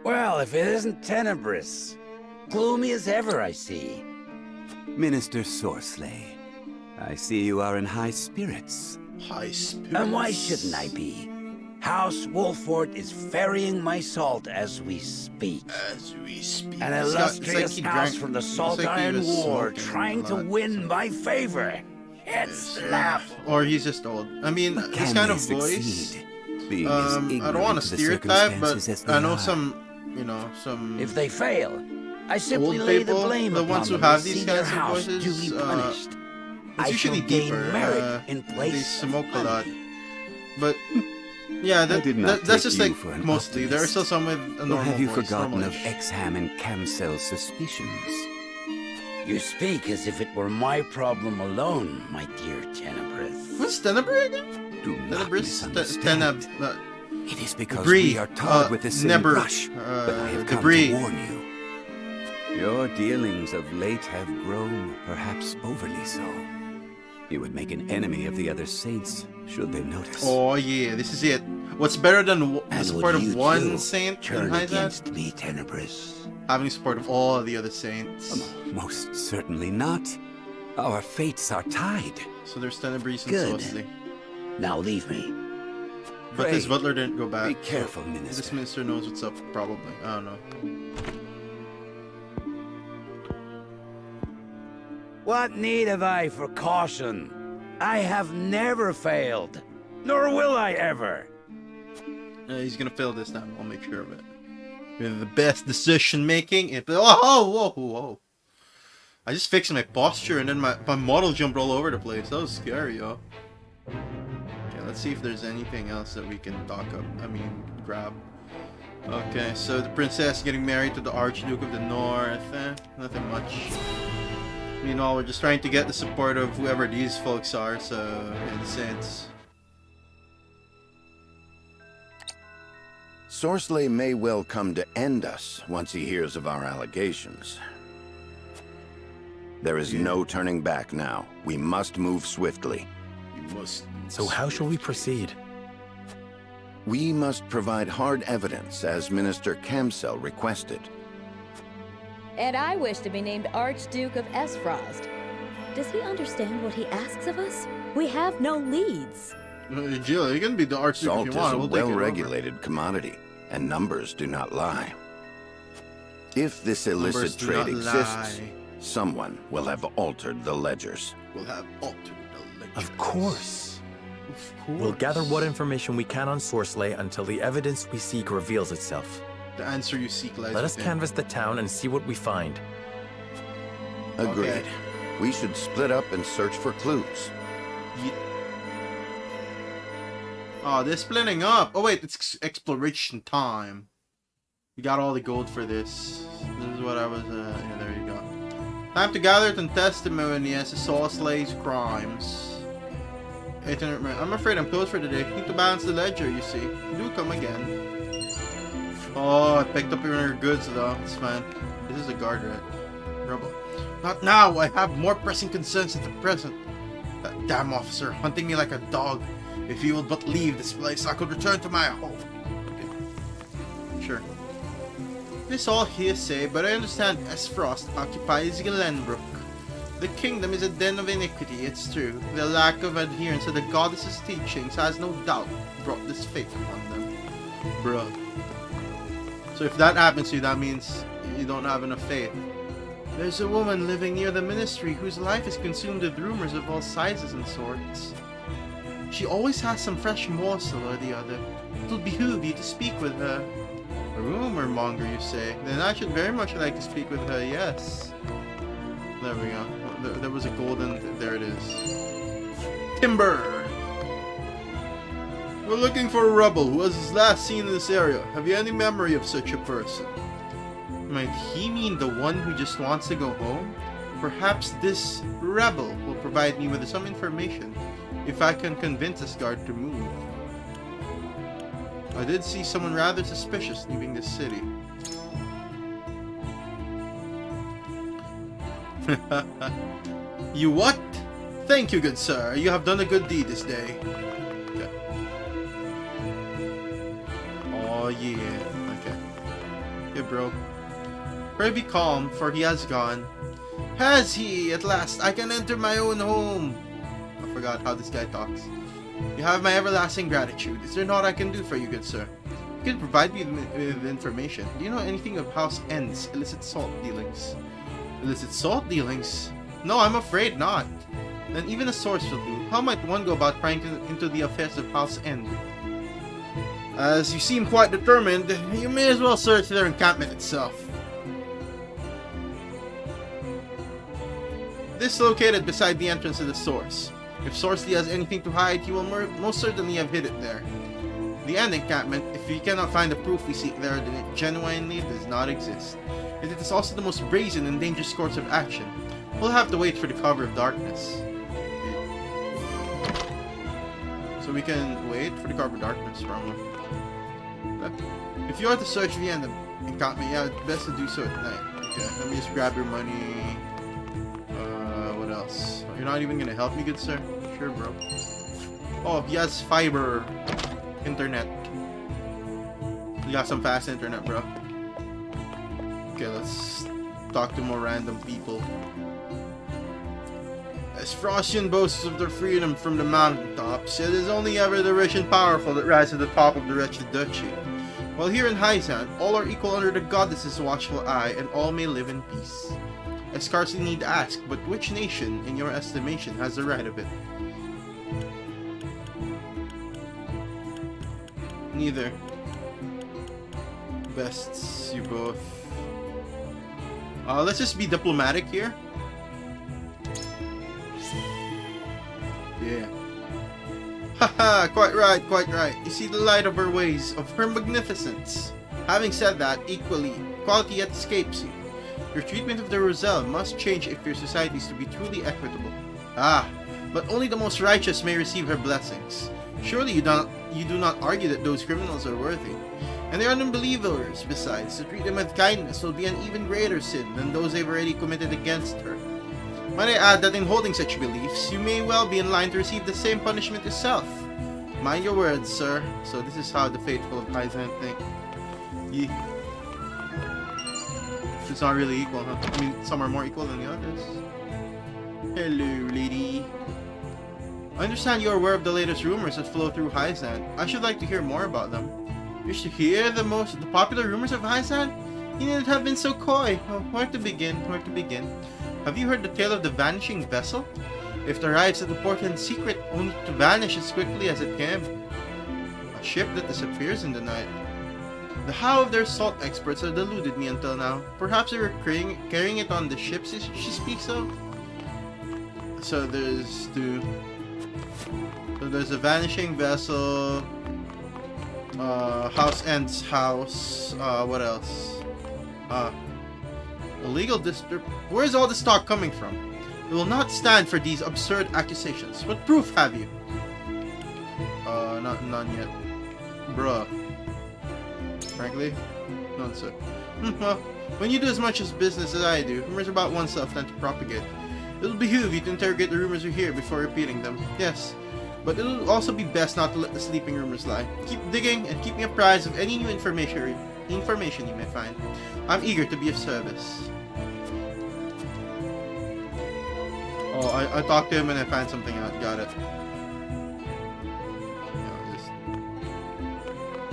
Well, if it isn't tenebrous. Gloomy as ever, I see. Minister Sorsley, I see you are in high spirits. High spirits. And why shouldn't I be? House Wolford is ferrying my salt as we speak. An illustrious house from the Salt Iron War trying to win my favor. It's laughable. Or he's just old. I mean, this kind of voice. I don't want to stereotype, but I know some, some. If they fail, I simply old lay people, the blame the upon ones who them have and these see their kinds of house voices, duly punished. it's usually deeper. Merit in They place smoke a of lot, money. but yeah, that's just like mostly. There are still some with a normal have you voice, forgotten of normalish. Exham and Camsel's suspicions? You speak as if it were my problem alone, my dear Tenebrous. What's Tenebrous again? Do not Tenebrous? misunderstand. It is because debris, we are tarred with the same never, brush, but I have come debris. to warn you. Your dealings of late have grown, perhaps overly so. You would make an enemy of the other saints, should they notice. Oh yeah, this is it. What's better than the support of one saint in turn Hyzad? against me, Tenebrous? Having support of all the other saints. Most certainly not. Our fates are tied. So there's Tenebrous and Good. Sorsley. Now leave me. But his Pray, butler didn't go back. Be careful, so Minister. This minister knows what's up, probably. I don't know. What need have I for caution? I have never failed, nor will I ever. He's gonna fail this time. I'll make sure of it. We have the best decision making. Whoa! I just fixed my posture and then my model jumped all over the place. That was scary, yo. Okay, let's see if there's anything else that we can grab. Okay, so the princess getting married to the Archduke of the North. Nothing much. Meanwhile, we're just trying to get the support of whoever these folks are, so in a sense. Sorsley may well come to end us once he hears of our allegations. There is no turning back now. We must move swiftly. So how shall we proceed? We must provide hard evidence, as Minister Camsel requested. And I wish to be named Archduke of Esfrost. Does he understand what he asks of us? We have no leads. Jill, you can be the Archduke Salt if is you want. a We'll take it over. well-regulated commodity, and numbers do not lie. If this illicit Numbers do trade not exists, lie. someone will have altered the ledgers. We'll have altered the ledgers. Of course. Of course. We'll gather what information we can on Sorsley until the evidence we seek reveals itself. The answer you seek lies Let us within. canvass the town and see what we find. Agreed. Okay. We should split up and search for clues. Oh, they're splitting up. Oh wait, it's exploration time. We got all the gold for this. This is what I was, yeah, there you go. Time to gather some testimony as to Sorsley's crimes. I'm afraid I'm closed for today. Need to balance the ledger, you see. Do come again. Oh, I picked up your goods though. It's fine. This is a guard rat. Rebel. Not now! I have more pressing concerns at the present. That damn officer hunting me like a dog. If he would but leave this place, I could return to my home. Okay. Sure. This all hearsay, but I understand Esfrost occupies Glenbrook. The kingdom is a den of iniquity, it's true. The lack of adherence to the goddess's teachings has no doubt brought this fate upon them. Bruh. So if that happens to you, that means you don't have enough faith. There's a woman living near the ministry whose life is consumed with rumors of all sizes and sorts. She always has some fresh morsel or the other. It'll behoove you to speak with her. A rumor monger, you say? Then I should very much like to speak with her, yes. There we go. There was a golden... There it is. Timber! We're looking for a rebel who was last seen in this area. Have you any memory of such a person? Might he mean the one who just wants to go home? Perhaps this rebel will provide me with some information if I can convince this guard to move. I did see someone rather suspicious leaving this city. You what? Thank you, good sir. You have done a good deed this day. Okay. bro. Pray be calm, for he has gone. Has he? At last, I can enter my own home. I forgot how this guy talks. You have my everlasting gratitude. Is there naught I can do for you, good sir? You can provide me with information. Do you know anything of House N's illicit salt dealings? Illicit salt dealings? No, I'm afraid not. Then even a source will do. How might one go about prying into the affairs of House N? As you seem quite determined, you may as well search their encampment itself. This is located beside the entrance to the source. If Sorsley has anything to hide, he will most certainly have hid it there. The end encampment, if we cannot find the proof we seek there, then it genuinely does not exist. And it is also the most brazen and dangerous course of action. We'll have to wait for the cover of darkness. So we can wait for the cover of darkness, probably. If you want to search the end encampment, yeah, it's best to do so at night. Okay, let me just grab your money. What else? You're not even gonna help me, good sir? Sure, bro. Oh, he has fiber internet. You got some fast internet, bro. Okay, let's talk to more random people. As Frostian boasts of their freedom from the mountaintops, it is only ever the rich and powerful that rise to the top of the wretched duchy. While here in Hyzan, all are equal under the goddess's watchful eye, and all may live in peace. I scarcely need to ask, but which nation, in your estimation, has the right of it? Neither. Bests, you both. Let's just be diplomatic here. Yeah. Haha, quite right, quite right. You see the light of her ways, of her magnificence. Having said that, equality yet escapes you. Your treatment of the Roselle must change if your society is to be truly equitable. Ah, but only the most righteous may receive her blessings. Surely you do not argue that those criminals are worthy. And they are unbelievers, besides. To treat them with kindness will be an even greater sin than those they've already committed against her. Might I add that in holding such beliefs, you may well be in line to receive the same punishment yourself. Mind your words, sir. So this is how the faithful of Hyzan think. Yeah. It's not really equal, huh? I mean, some are more equal than the others. Hello, lady. I understand you are aware of the latest rumors that flow through Hyzan. I should like to hear more about them. You should hear the popular rumors of Hyzan? You needn't have been so coy. Oh, where to begin? Where to begin? Have you heard the tale of the vanishing vessel? It arrives at the port in secret, only to vanish as quickly as it came. A ship that disappears in the night. The how of their salt experts have deluded me until now. Perhaps they were carrying it on the ships she speaks of? So there's a vanishing vessel, House End's house, what else? Illegal district. Where's all this talk coming from? We will not stand for these absurd accusations. What proof have you? None yet. Bruh. Frankly, none, sir. Well, when you do as much business as I do, rumors about oneself tend to propagate. It will behoove you to interrogate the rumors you hear before repeating them. Yes, but it will also be best not to let the sleeping rumors lie. Keep digging and keep me apprised of any new information you may find. I'm eager to be of service. Oh, I talked to him and I found something out. Got it.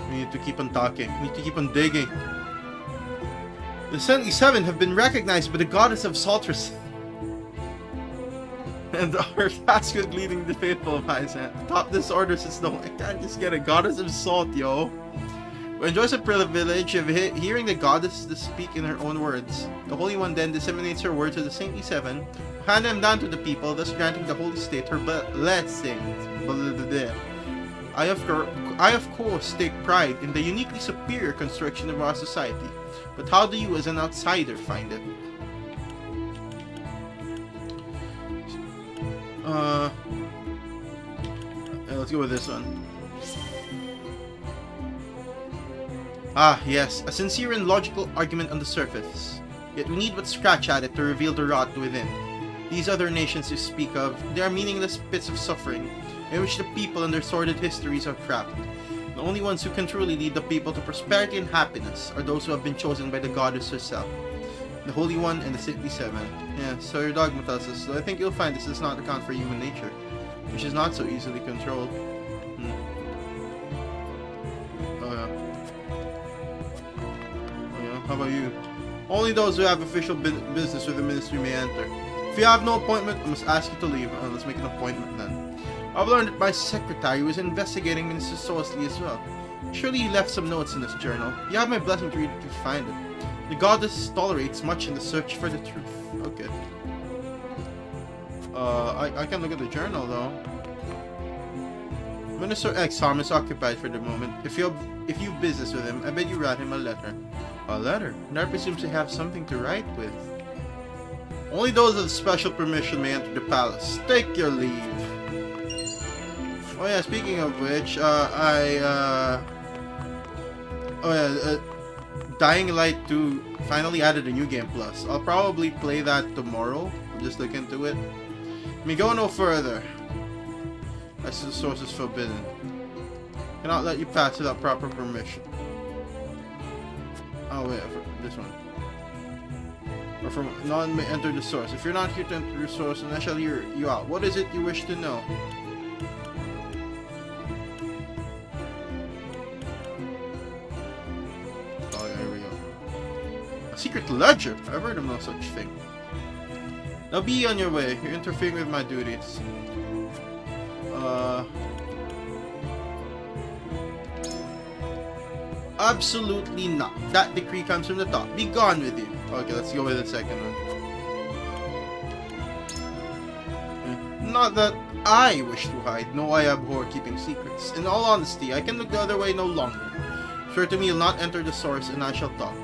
We need to keep on talking. We need to keep on digging. The 77 have been recognized by the goddess of Saltress. And are tasked with leading the faithful of Hyzan. Top this order says no, I can't just get a goddess of salt, yo. Who enjoys the privilege of hearing the goddess to speak in her own words. The Holy One then disseminates her words to the Saintly Seven, who hand them down to the people, thus granting the Holy State her blessings. I of course take pride in the uniquely superior construction of our society, but how do you as an outsider find it? Let's go with this one. Ah, yes, a sincere and logical argument on the surface, yet we need but scratch at it to reveal the rot within. These other nations you speak of, they are meaningless pits of suffering, in which the people and their sordid histories are trapped. The The only ones who can truly lead the people to prosperity and happiness are those who have been chosen by the goddess herself, the Holy One and the Saintly Seven. Yeah, so your dogma tells us, so I think you'll find this does not account for human nature, which is not so easily controlled. How about you? Only those who have official business with the ministry may enter. If you have no appointment, I must ask you to leave. Let's make an appointment then. I've learned that my secretary was investigating Minister Sorsley as well. Surely he left some notes in his journal. You have my blessing to read it if you find it. The goddess tolerates much in the search for the truth. Okay. I can look at the journal though. Minister Exarm is occupied for the moment. If you have business with him, I bet you write him a letter. A letter? And I presume to have something to write with. Only those with special permission may enter the palace. Take your leave. Oh yeah, speaking of which, Dying Light 2 finally added a new game plus. I'll probably play that tomorrow. I'll just look into it. Let me go no further. As the source is forbidden. Cannot let you pass without proper permission. Oh wait, this one. Or from none may enter the source. If you're not here to enter the source, then I shall hear you out. What is it you wish to know? Oh, there we go. A secret ledger? I've heard of no such thing. Now be on your way. You're interfering with my duties. Absolutely not. That decree comes from the top. Be gone with you. Okay, let's go with the second one. Not that I wish to hide. No, I abhor keeping secrets. In all honesty, I can look the other way no longer. Sure to me, you'll not enter the source, and I shall talk.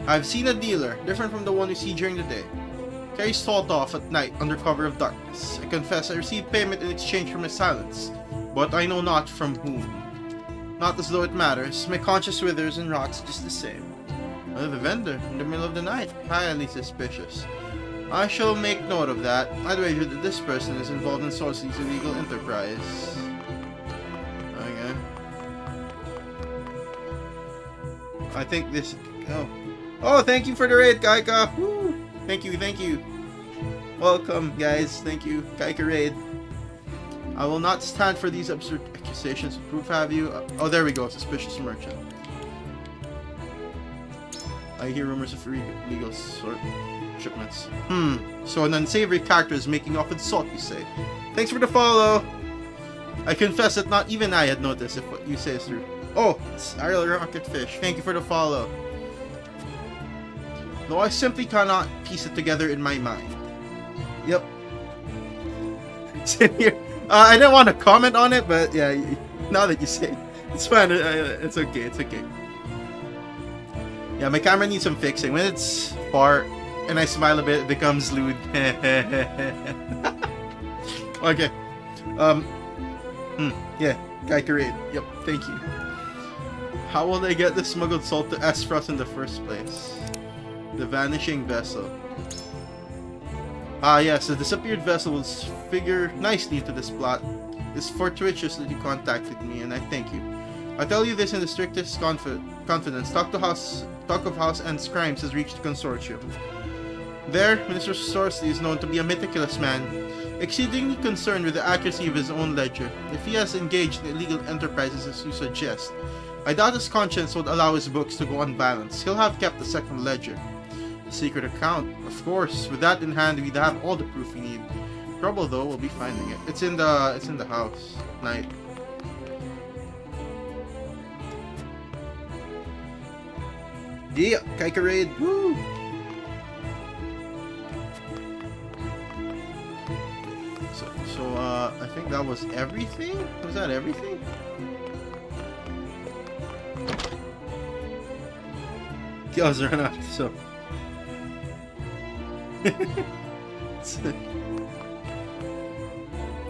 I've seen a dealer, different from the one you see during the day. Carries salt off at night under cover of darkness. I confess I received payment in exchange for my silence, but I know not from whom. Not as though it matters. My conscience withers and rots just the same. The vendor in the middle of the night. Highly suspicious. I shall make note of that. I'd wager that this person is involved in Sorsley's illegal enterprise. Okay. I think this... Oh, thank you for the raid, Kaika! Woo! Thank you. Welcome, guys. Thank you, Kaika raid. I will not stand for these absurd accusations. Proof have you? Oh, there we go. Suspicious merchant. I hear rumors of illegal shipments. So an unsavory character is making off with salt, you say? Thanks for the follow! I confess that not even I had noticed if what you say is true. Oh, it's Ariel Rocketfish. Thank you for the follow. Though I simply cannot piece it together in my mind. Yep. It's in here. I didn't want to comment on it, but yeah, now that you say it, it's fine. It's okay. Yeah, my camera needs some fixing. When it's far and I smile a bit, it becomes lewd. Okay. Yeah, Kaikarade. Yep, thank you. How will they get the smuggled salt to Esfrost in the first place? The vanishing vessel. Ah yes, the disappeared vessel will figure nicely into this plot. It's fortuitous that you contacted me, and I thank you. I tell you this in the strictest confidence. Talk of House and Scrimes has reached the consortium. There, Minister Sorsley is known to be a meticulous man, exceedingly concerned with the accuracy of his own ledger. If he has engaged in illegal enterprises as you suggest, I doubt his conscience would allow his books to go unbalanced. He'll have kept the second ledger. A secret account, of course. With that in hand, we'd have all the proof we need. Trouble though, we'll be finding it. It's in the house. Night. Yeah, Kaikarade. Woo! So I think that was everything? Was that everything? Kills run out, so.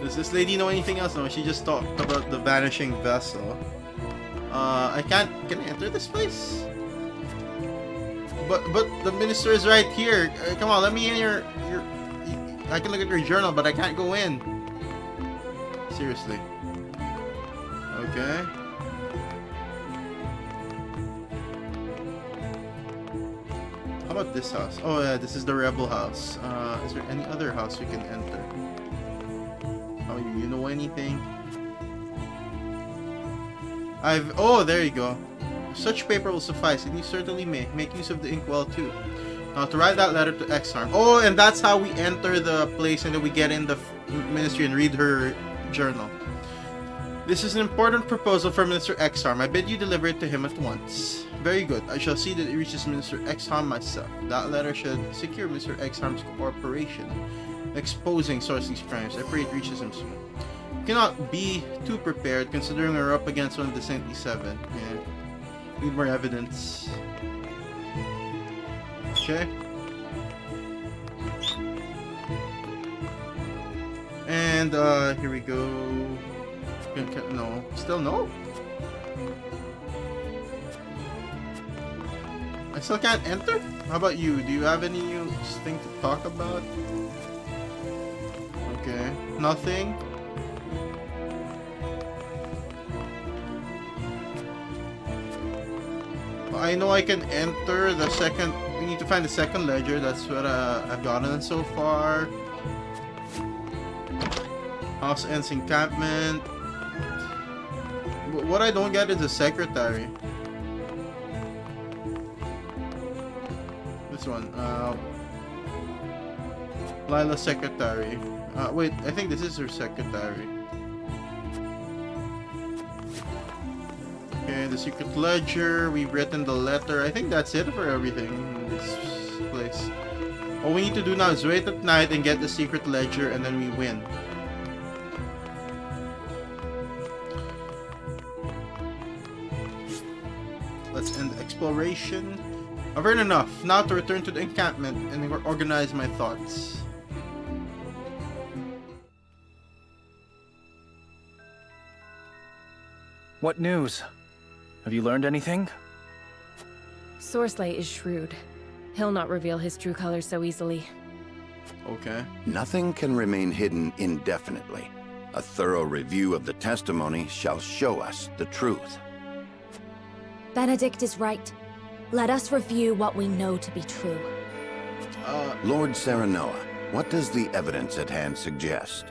Does this lady know anything else? No, she just talked about the vanishing vessel. Can I enter this place? But the minister is right here. Come on, let me in your I can look at your journal, but I can't go in. Seriously. Okay. about this house? Oh yeah, this is the rebel house. Is there any other house we can enter? Oh, you know anything? Oh, there you go. Such paper will suffice, and you certainly may. Make use of the inkwell too. Now to write that letter to X-Arm. Oh, and that's how we enter the place and then we get in the ministry and read her journal. This is an important proposal for Minister X-Arm. I bid you deliver it to him at once. Very good. I shall see that it reaches Minister X-Arm myself. That letter should secure Mr. X-Arm's cooperation, exposing Sorcery's crimes. I pray it reaches him soon. You cannot be too prepared, considering we're up against one of the Saintly Seven. Yeah. Need more evidence. Okay. And here we go. No, still no. I still can't enter? How about you? Do you have anything to talk about? Okay, nothing. I know I can enter the second. We need to find the second ledger. That's what I've gotten so far. House ends encampment. What I don't get is the secretary. This one. Lila's secretary. Wait, I think this is her secretary. Okay, the secret ledger. We've written the letter. I think that's it for everything in this place. All we need to do now is wait at night and get the secret ledger, and then we win. Let's end exploration. I've heard enough. Now to return to the encampment and organize my thoughts. What news? Have you learned anything? Sorcerer is shrewd. He'll not reveal his true colors so easily. Okay. Nothing can remain hidden indefinitely. A thorough review of the testimony shall show us the truth. Benedict is right. Let us review what we know to be true. Lord Serenoa, what does the evidence at hand suggest?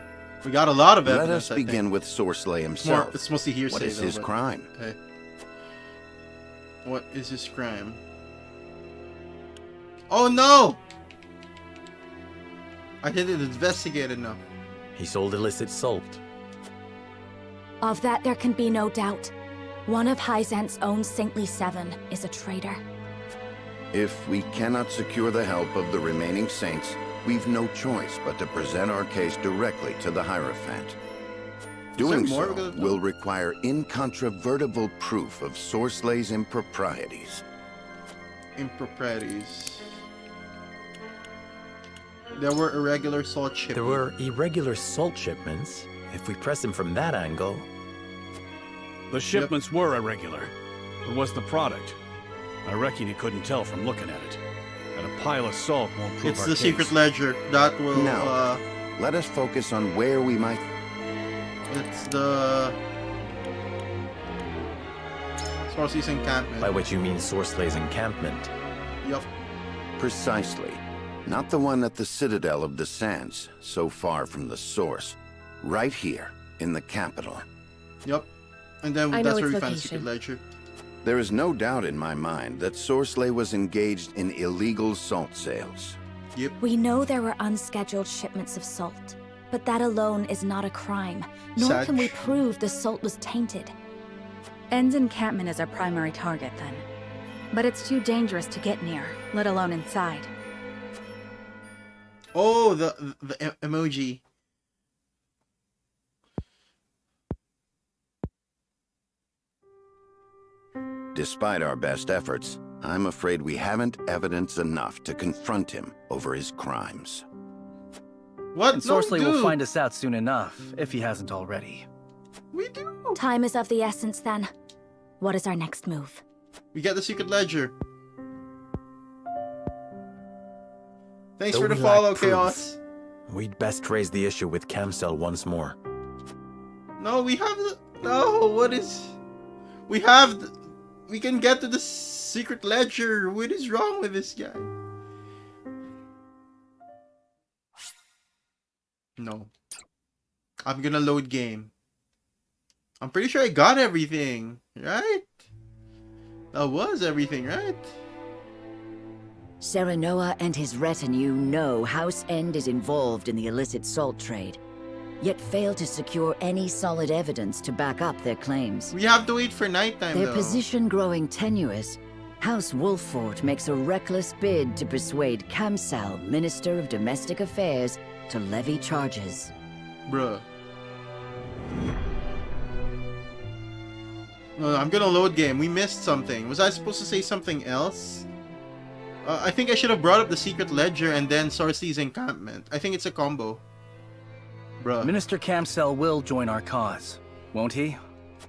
We got a lot of evidence. Let us begin with Sorcerer himself. It's mostly hearsay. What is his crime? Okay. What is his crime? Oh no! I didn't investigate enough. He sold illicit salt. Of that there can be no doubt. One of Hyzant's own Saintly Seven is a traitor. If we cannot secure the help of the remaining saints, we've no choice but to present our case directly to the Hierophant. Doing so will require incontrovertible proof of Sorceley's improprieties. Improprieties. There were irregular salt shipments. There were irregular salt shipments. If we press him from that angle... The shipments were irregular. But what's the product? I reckon you couldn't tell from looking at it. And a pile of salt won't prove it's our the case. secret ledger. That will... Now, let us focus on where we might... It's the... Sorcery's encampment. By which you mean Sorceley's encampment. Yup. Precisely. Not the one at the Citadel of the Sands, so far from the source. Right here, in the capital. Yup. And then I that's know where we its find the secret location. ledger. There is no doubt in my mind that Sorceley was engaged in illegal salt sales. Yep. We know there were unscheduled shipments of salt, but that alone is not a crime, nor can we prove the salt was tainted. End's encampment is our primary target, then. But it's too dangerous to get near, let alone inside. Oh, the emoji. Despite our best efforts, I'm afraid we haven't evidence enough to confront him over his crimes. What? And Sorcerer will find us out soon enough, if he hasn't already. We do. Time is of the essence, then. What is our next move? We get the secret ledger. Thanks Though for the we lack follow, proof, Chaos. We'd best raise the issue with Camcel once more. No, we have the... No, what is... We have... We can get to the secret ledger. What is wrong with this guy? No. I'm gonna load game. I'm pretty sure I got everything, right? That was everything, right? Serenoa and his retinue know House End is involved in the illicit salt trade, yet fail to secure any solid evidence to back up their claims. We have to wait for nighttime, Their though. position growing tenuous, House Wolffort makes a reckless bid to persuade Kamsal, Minister of Domestic Affairs, to levy charges. Bruh. I'm gonna load game. We missed something. Was I supposed to say something else? I think I should have brought up the secret ledger and then Sorcery's encampment. I think it's a combo. Bruh. Minister Kamsal will join our cause, won't he?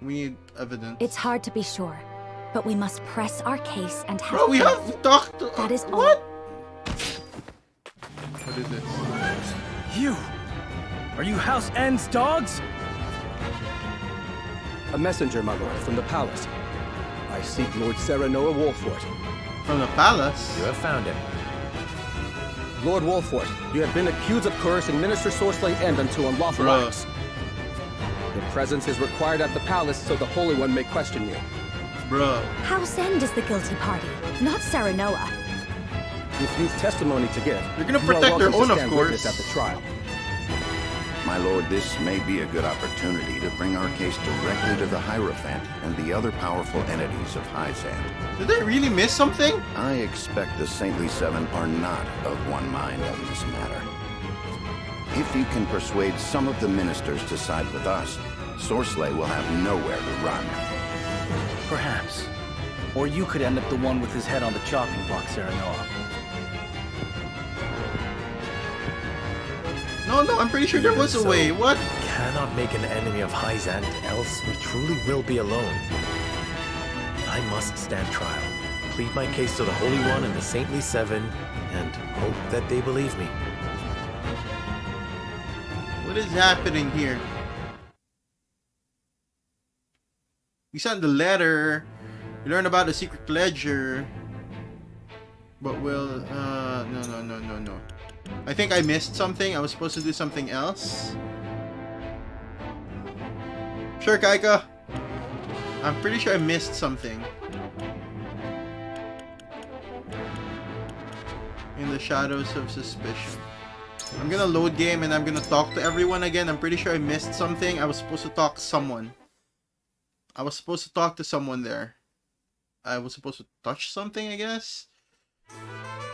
We need evidence. It's hard to be sure, but we must press our case and have... Bro, we have to talk to... That is all. What? What is this? You! Are you House End's dogs? A messenger, my lord, from the palace. I seek Lord Serenoa Wolffort. From the palace? You have found him. Lord Wolffort, you have been accused of coercing Minister Sorcerer End unto unlawful acts. Your presence is required at the palace so the Holy One may question you. Bruh. House End is the guilty party, not Serenoa. If you've testimony to give, you're gonna protect their own, of course. At the trial. My lord, this may be a good opportunity to bring our case directly to the Hierophant and the other powerful entities of Hyzand. Did I really miss something? I expect the Saintly Seven are not of one mind on this matter. If you can persuade some of the ministers to side with us, Sorcerer will have nowhere to run. Perhaps. Or you could end up the one with his head on the chopping block, Serenoa. No, I'm pretty sure there was a way. What? We cannot make an enemy of Hyzand, else we truly will be alone. I must stand trial, plead my case to the Holy One and the Saintly Seven, and hope that they believe me. What is happening here? We sent the letter. We learned about the secret ledger. But we'll, no. I think I missed something. I was supposed to do something else. Sure, Kaika. I'm pretty sure I missed something. In the shadows of suspicion. I'm gonna load game and I'm gonna talk to everyone again. I'm pretty sure I missed something. I was supposed to talk to someone. I was supposed to talk to someone there. I was supposed to touch something, I guess.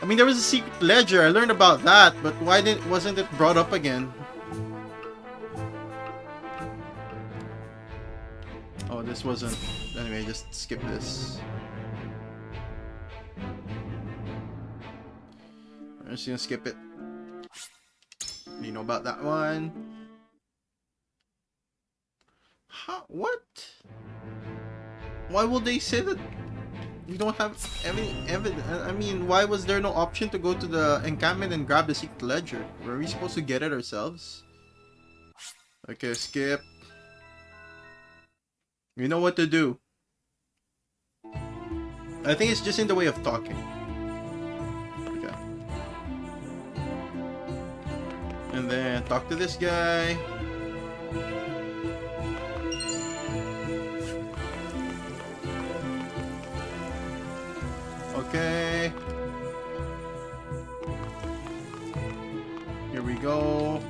I mean, there was a secret ledger. I learned about that, but why wasn't it brought up again? Oh, this wasn't... Anyway, just skip this. I'm just gonna skip it. You know about that one? Huh? What? Why would they say that we don't have any evidence? I mean, why was there no option to go to the encampment and grab the secret ledger? Were we supposed to get it ourselves? Okay, skip. You know what to do. I think it's just in the way of talking. Okay. And then talk to this guy. Okay. Here we go.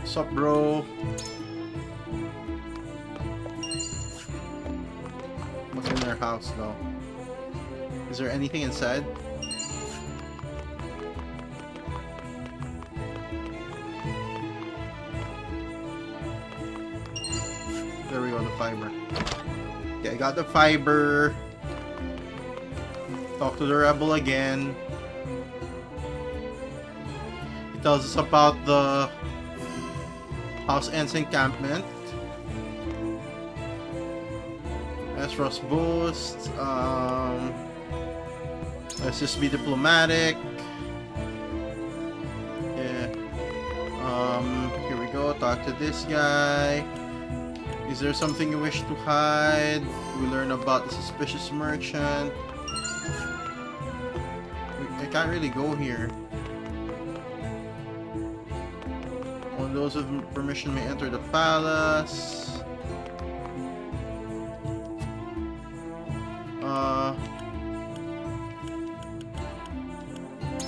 Sup, bro? What's in their house, though? Is there anything inside? There we go, the fiber. Okay, I got the fiber. Talk to the rebel again. He tells us about the House End's encampment. Esros boost. Let's just be diplomatic. Yeah. Here we go. Talk to this guy. Is there something you wish to hide? We learn about the suspicious merchant. I can't really go here. those with permission may enter the palace.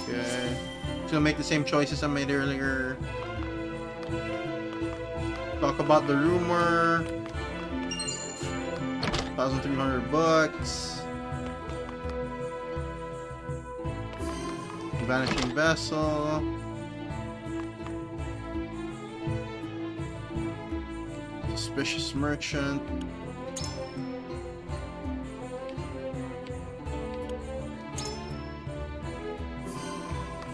Okay. So make the same choices I made earlier. Talk about the rumor. 1,300 bucks. Vanishing vessel. Suspicious merchant.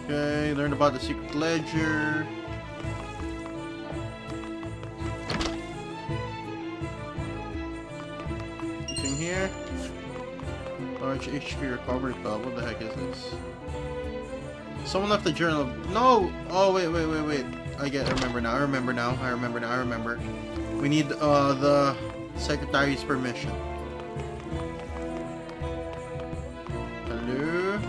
Okay, learn about the secret ledger. Anything here? Large HP recovery spell. What the heck is this? Someone left the journal. No! Oh, wait. I remember now. We need the secretary's permission. Hello?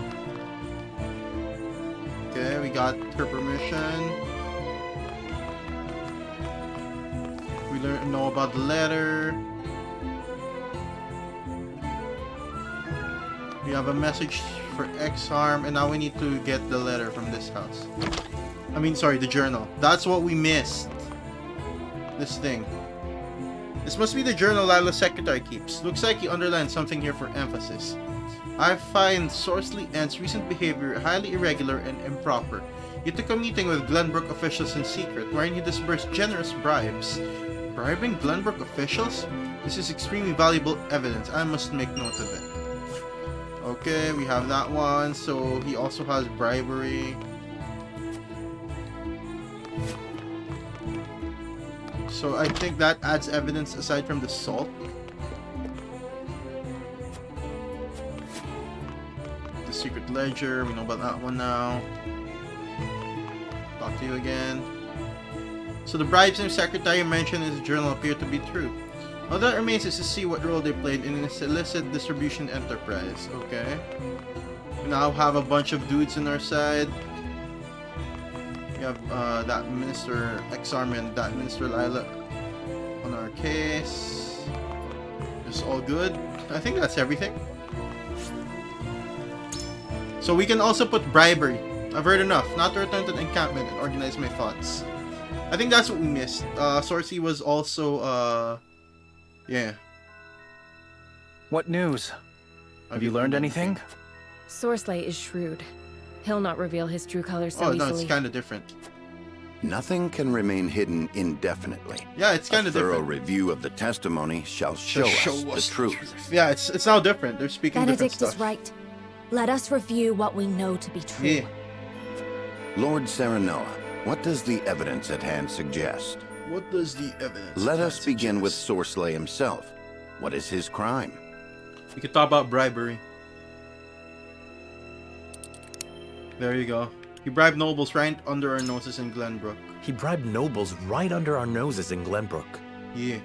Okay, we got her permission. We know about the letter. We have a message for X-Harm, and now we need to get the letter from this house. I mean, sorry, the journal. That's what we missed. This thing. This must be the journal Lila's secretary keeps. Looks like he underlined something here for emphasis. I find Sorsley End's recent behavior highly irregular and improper. He took a meeting with Glenbrook officials in secret, wherein he disbursed generous bribes. Bribing Glenbrook officials? This is extremely valuable evidence. I must make note of it. Okay, we have that one. So he also has bribery. So I think that adds evidence aside from the salt. The secret ledger, we know about that one now. Talk to you again. So the bribes and secretary mentioned in his journal appear to be true. All that remains is to see what role they played in this illicit distribution enterprise. Okay. We now have a bunch of dudes on our side. We have that Minister X-Harm and that Minister Lila on our case. It's all good. I think that's everything. So we can also put bribery. I've heard enough. Not to return to the encampment and organize my thoughts. I think that's what we missed. Sorcy was also, yeah. What news? Have you learned anything? Sorsley is shrewd. He'll not reveal his true colors so oh, easily. No, it's kind of different. Nothing can remain hidden indefinitely. Yeah, it's kind of different. A thorough review of the testimony shall show us the truth. Yeah, it's now different. They're speaking different stuff. Benedict is right. Let us review what we know to be true. Yeah. Lord Serenoa, what does the evidence at hand suggest? What does the evidence Let us begin with Sorsley himself. What is his crime? We could talk about bribery. There you go. He bribed nobles right under our noses in Glenbrook. He bribed nobles right under our noses in Glenbrook. Yeah.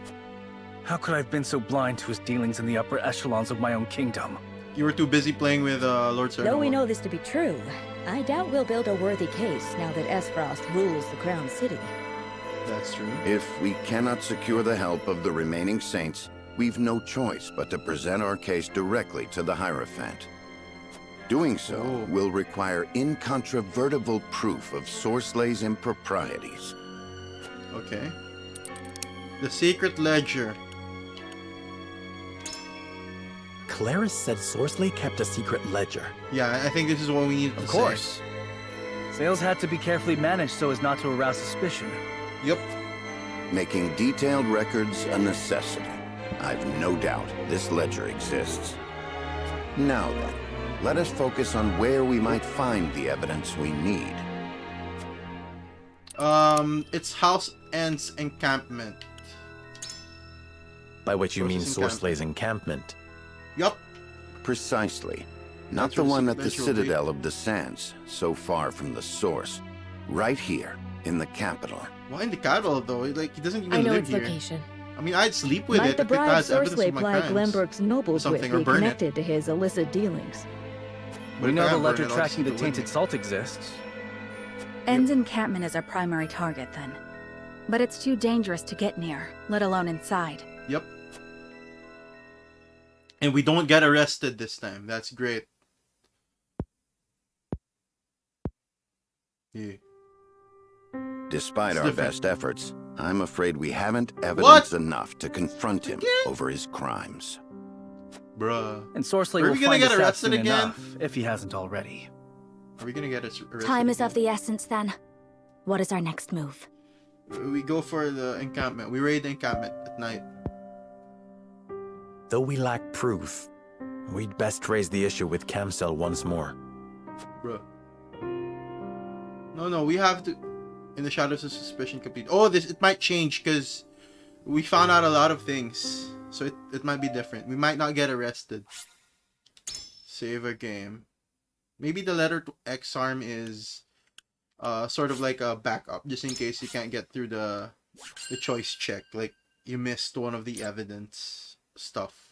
How could I have been so blind to his dealings in the upper echelons of my own kingdom? You were too busy playing with Lord Serenoa. Though we know this to be true, I doubt we'll build a worthy case now that Esfrost rules the Crown City. That's true. If we cannot secure the help of the remaining saints, we've no choice but to present our case directly to the Hierophant. Doing so will require incontrovertible proof of Sorsley's improprieties. Okay. The secret ledger. Claris said Sorsley kept a secret ledger. Yeah, I think this is what we need to say. Of course. Sales had to be carefully managed so as not to arouse suspicion. Yep. Making detailed records a necessity. I've no doubt this ledger exists. Now then, let us focus on where we might find the evidence we need. It's House End's encampment. By which you mean Sorsley's encampment? Yup. Precisely. Not the one at the Citadel of the Sands, so far from the source. Right here, in the capital. Why in the capital, though? Like, he doesn't even I know live its here. location. I mean, I'd sleep with Might it the if it bribe has evidence Sorsley of my plied crimes. Glenbrook's nobles with be or burn connected to his illicit dealings? But We if know I the have ledger burn it, I'll tracking the just keep it with tainted me. salt exists. End's encampment is our primary target, then. But it's too dangerous to get near, let alone inside. Yep. And we don't get arrested this time. That's great. Yeah. Despite our best efforts, I'm afraid we haven't evidence enough to confront him over his crimes. Bruh. And Sorcery will find us out soon enough, if he hasn't already. Are we gonna get arrested? Time is of the essence then. What is our next move? We go for the encampment. We raid the encampment at night. Though we lack proof, we'd best raise the issue with Kamsel once more. Bruh. No, we have to... In the shadows of suspicion complete. Oh, it might change because we found out a lot of things. So it might be different. We might not get arrested. Save a game. Maybe the letter to X-Arm is sort of like a backup, just in case you can't get through the choice check. Like, you missed one of the evidence stuff.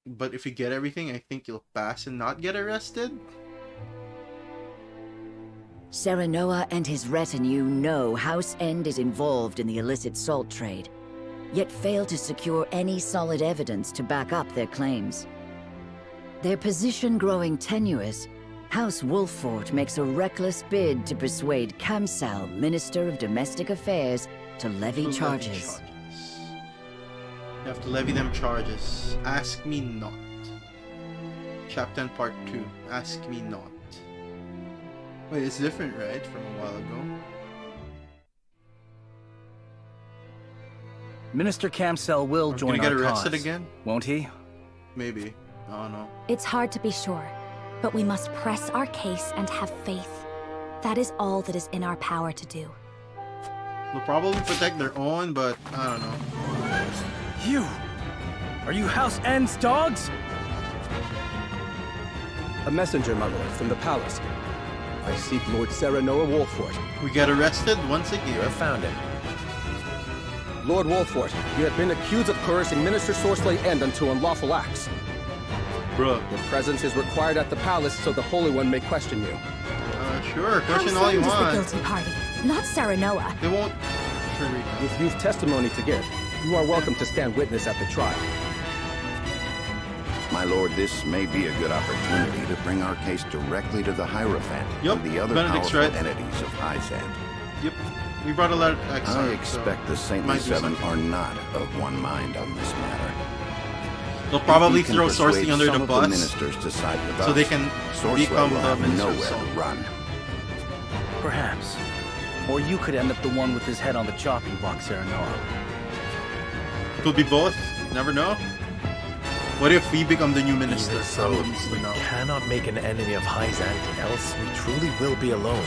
But if you get everything, I think you'll pass and not get arrested. Serenoa and his retinue know House End is involved in the illicit salt trade, yet fail to secure any solid evidence to back up their claims. Their position growing tenuous, House Wolffort makes a reckless bid to persuade Kamsel, Minister of Domestic Affairs, to levy charges. You have to levy them charges. Ask me not. Chapter 10, Part 2. Ask me not. Wait, it's different, right? From a while ago. Minister Kamsel will join our cause. Get arrested again? Won't he? Maybe. I don't know. It's hard to be sure, but we must press our case and have faith. That is all that is in our power to do. They'll probably protect their own, but I don't know. You! Are you House End's dogs? A messenger, my lord, from the palace. I seek Lord Serenoa Wolffort. We get arrested once again. You have found him. Lord Wolffort, you have been accused of coercing Minister Sorcerer End unto unlawful acts. Bruh. Your presence is required at the palace so the Holy One may question you. Sure, question all you want. House End is the guilty party, not Serenoa. They won't... If you've testimony to give, you are welcome to stand witness at the trial. My lord, this may be a good opportunity to bring our case directly to the Hierophant and the other powerful entities of Hyzand. Yep. We brought a letter to X-Arm, I expect the Saintly Seven are not of one mind on this matter. They'll probably throw Sorcery under the bus, ministers to side with so they can become the nowhere to run. Perhaps. Or you could end up the one with his head on the chopping block, Serenoa. Could be both. Never know. What if we become the new minister? So we cannot make an enemy of Hyzand, else we truly will be alone.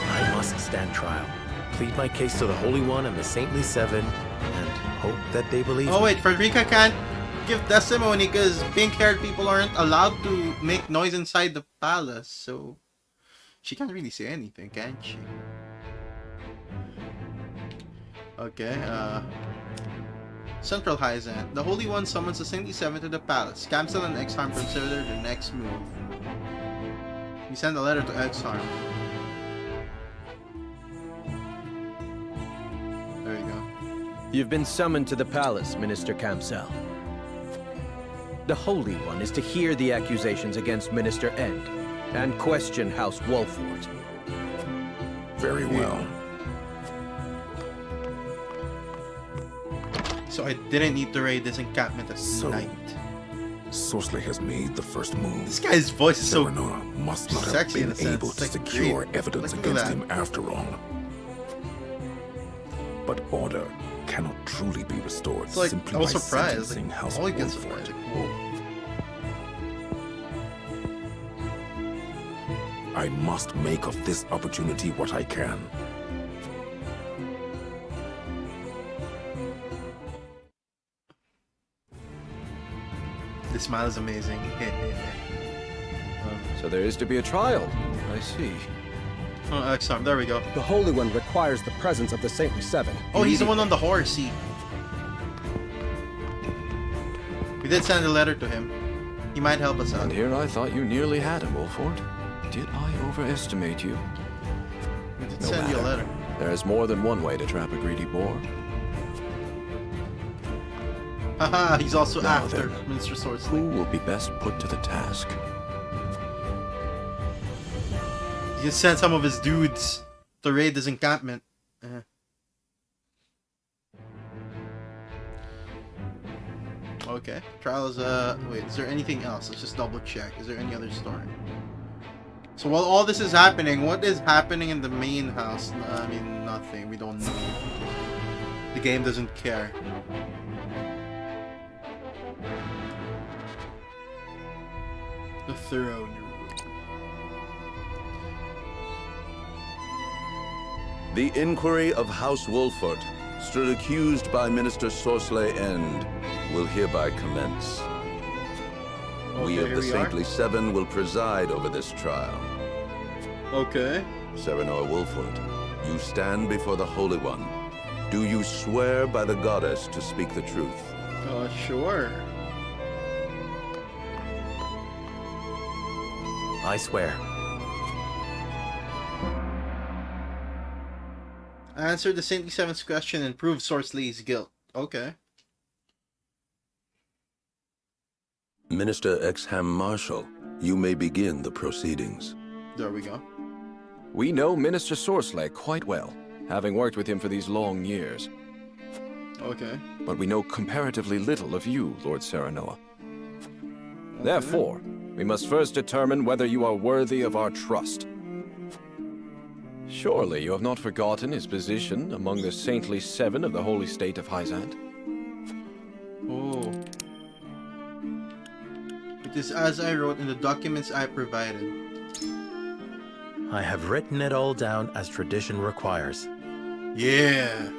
I must stand trial, plead my case to the Holy One and the Saintly Seven, and hope that they believe me. Oh wait, Frederica can't give testimony because pink-haired people aren't allowed to make noise inside the palace, so she can't really say anything, can she? Okay, Central Hyzand. The Holy One summons the Saintly Seven to the palace. Kamsel and X-Arm consider the next move. We send a letter to X-Arm. There you go. You've been summoned to the palace, Minister Kamsel. The Holy One is to hear the accusations against Minister End and question House Wolffort. Very well. So I didn't need to raid this encampment at night. Sorcerer has made the first move. This guy's voice is so must not have sexy been able to secure evidence against him after all. But order cannot truly be restored simply by sentencing House Wolffort. I must make of this opportunity what I can. This smile is amazing. So there is to be a trial. I see. Oh, X-Arm, there we go. The Holy One requires the presence of the Saintly Seven. Oh, he's the one on the horse, see. We did send a letter to him. He might help us out. And here I thought you nearly had him, Wolffort. Did I overestimate you? Let's send you a letter. There is more than one way to trap a greedy boar. Haha, he's also Now after then, Minister Swordsly. Who will be best put to the task? He can send some of his dudes to raid this encampment. Okay. Trial is wait, is there anything else? Let's just double check. Is there any other story? So while all this is happening, what is happening in the main house? I mean, nothing. We don't know. The game doesn't care. The throne. The inquiry of House Wolford, stood accused by Minister Sorsley End, will hereby commence. We of the Saintly Seven will preside over this trial. Okay. Serenor Wolford, you stand before the Holy One. Do you swear by the goddess to speak the truth? Sure. I swear. Answer the Saintly Seven's question and prove Sorsley's guilt. Okay. Minister Exham Marshal, you may begin the proceedings. There we go. We know Minister Sorsley quite well, having worked with him for these long years. Okay. But we know comparatively little of you, Lord Serenoa. Okay. Therefore, we must first determine whether you are worthy of our trust. Surely you have not forgotten his position among the Saintly Seven of the Holy State of Hyzant? Oh. It is as I wrote in the documents I provided. I have written it all down as tradition requires. Yeah.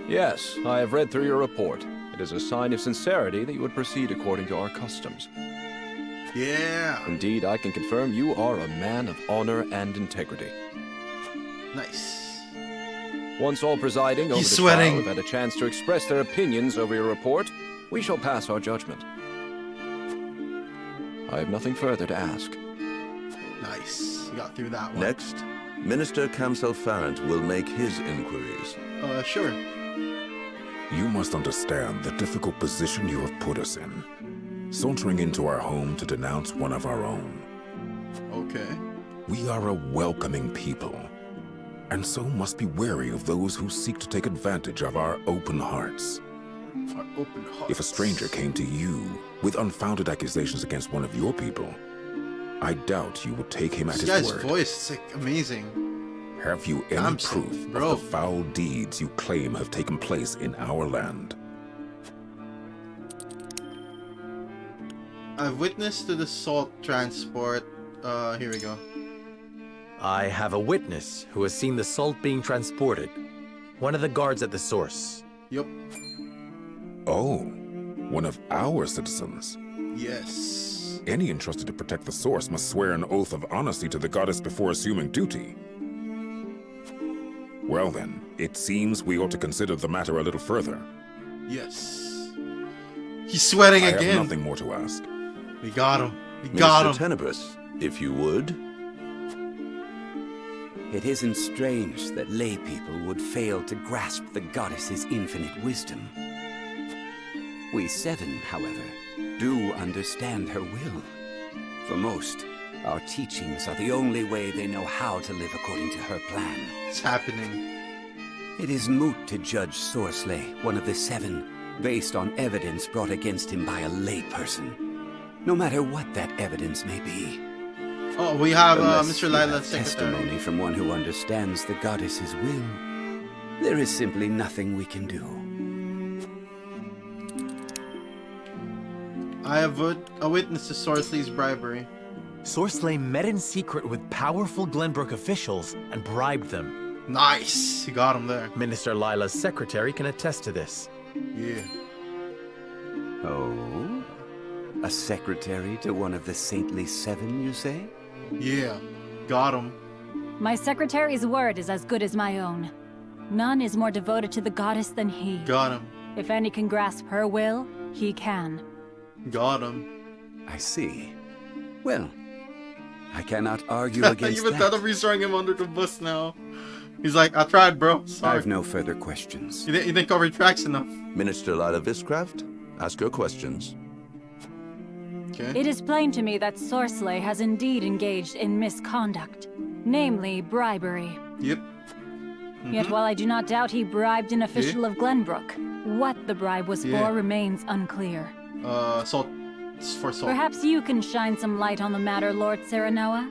Yes, I have read through your report. It is a sign of sincerity that you would proceed according to our customs. Yeah. Indeed, I can confirm you are a man of honor and integrity. Nice. Once all presiding over the trial have had a chance to express their opinions over your report, we shall pass our judgment. I have nothing further to ask. Nice. You got through that one. Next, Minister Kamsel Farrant will make his inquiries. Sure. You must understand the difficult position you have put us in, sauntering into our home to denounce one of our own. Okay. We are a welcoming people, and so must be wary of those who seek to take advantage of our open hearts. Our open hearts. If a stranger came to you with unfounded accusations against one of your people, I doubt you would take him at his word. This guy's voice is like amazing. Have you any proof of the foul deeds you claim have taken place in our land? I've witnessed to the salt transport. Here we go. I have a witness who has seen the salt being transported. One of the guards at the source. Yup. Oh, one of our citizens? Yes. Any entrusted to protect the source must swear an oath of honesty to the goddess before assuming duty. Well then, it seems we ought to consider the matter a little further. Yes. He's sweating again. I have nothing more to ask. We got him. We got him. Mr. Tenebris, if you would. It isn't strange that lay people would fail to grasp the goddess's infinite wisdom. We seven, however, do understand her will. For most, our teachings are the only way they know how to live according to her plan. It's happening. It is moot to judge Sorsley, one of the seven, based on evidence brought against him by a layperson, no matter what that evidence may be. Oh, we have Unless Mr. Lila's testimony from one who understands the goddess's will. There is simply nothing we can do. I have a witness to Sorsley's bribery. Sorsley met in secret with powerful Glenbrook officials and bribed them. Nice! You got him there. Minister Lila's secretary can attest to this. Yeah. Oh? A secretary to one of the Saintly Seven, you say? Yeah. Got him. My secretary's word is as good as my own. None is more devoted to the goddess than he. Got him. If any can grasp her will, he can. Got him. I see. Well, I cannot argue against Even that. Tenebris throwing him under the bus now. He's like, I tried, bro. Sorry. I have no further questions. You didn't cover tracks enough. Minister Lila Viscraft, ask your questions. It is plain to me that Sorcelet has indeed engaged in misconduct, namely bribery. Yep. Yet while I do not doubt he bribed an official of Glenbrook, what the bribe was for remains unclear. Salt. It's for salt. Perhaps you can shine some light on the matter, Lord Serenoa?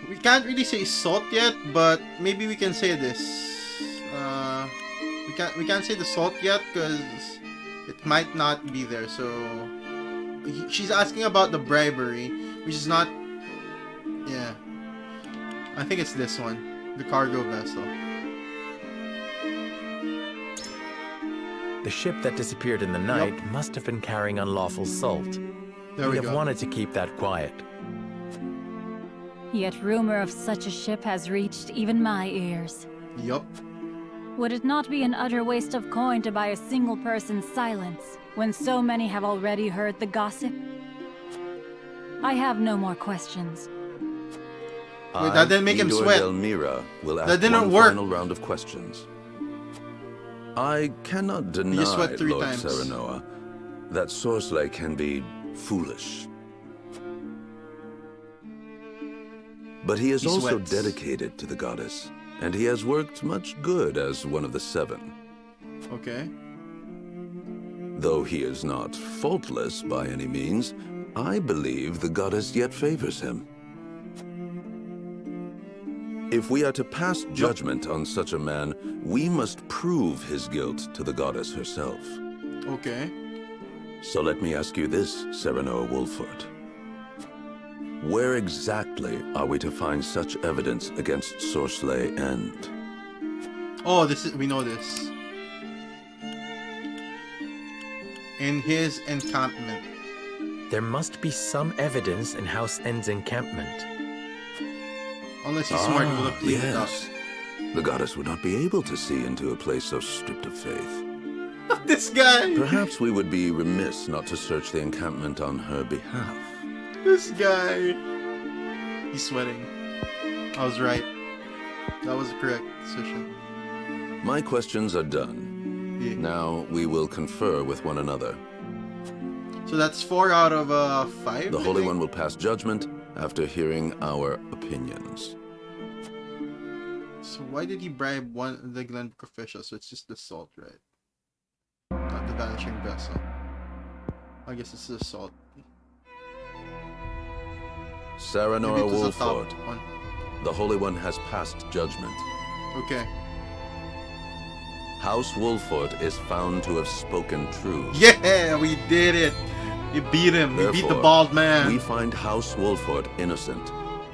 We can't really say salt yet, but maybe we can say this. We can't say the salt yet because it might not be there. So she's asking about the bribery, which is not. Yeah, I think it's this one, the cargo vessel. The ship that disappeared in the night must have been carrying unlawful salt. We have wanted to keep that quiet. Yet rumor of such a ship has reached even my ears. Yup. Would it not be an utter waste of coin to buy a single person's silence, when so many have already heard the gossip? I have no more questions. Wait, that didn't make him sweat. Elmira will ask that didn't one work. final round of questions. I cannot deny, sweat 3 Lord times. Serenoa, that Sorcelet can be foolish. But he is also dedicated to the goddess, and he has worked much good as one of the 7. Okay. Though he is not faultless by any means, I believe the goddess yet favors him. If we are to pass judgment on such a man, we must prove his guilt to the goddess herself. Okay. So let me ask you this, Serenoa Wolford. Where exactly are we to find such evidence against Sorcelet End? Oh, we know this. In his encampment. There must be some evidence in House End's encampment. Unless he's smart, he will have cleaned it up. The goddess would not be able to see into a place so stripped of faith. This guy! Perhaps we would be remiss not to search the encampment on her behalf. This guy. He's sweating. I was right. That was the correct decision. My questions are done. Yeah. Now we will confer with one another. So that's 4 out of 5? The Holy One will pass judgment after hearing our opinions. So why did he bribe the Glenbrook official? So it's just the salt, right? Not the vanishing vessel. I guess it's the salt. Serenoa Wolford, the Holy One has passed judgment. Okay. House Wolford is found to have spoken true. Yeah, we did it. We beat him. Therefore, we beat the bald man. We find House Wolford innocent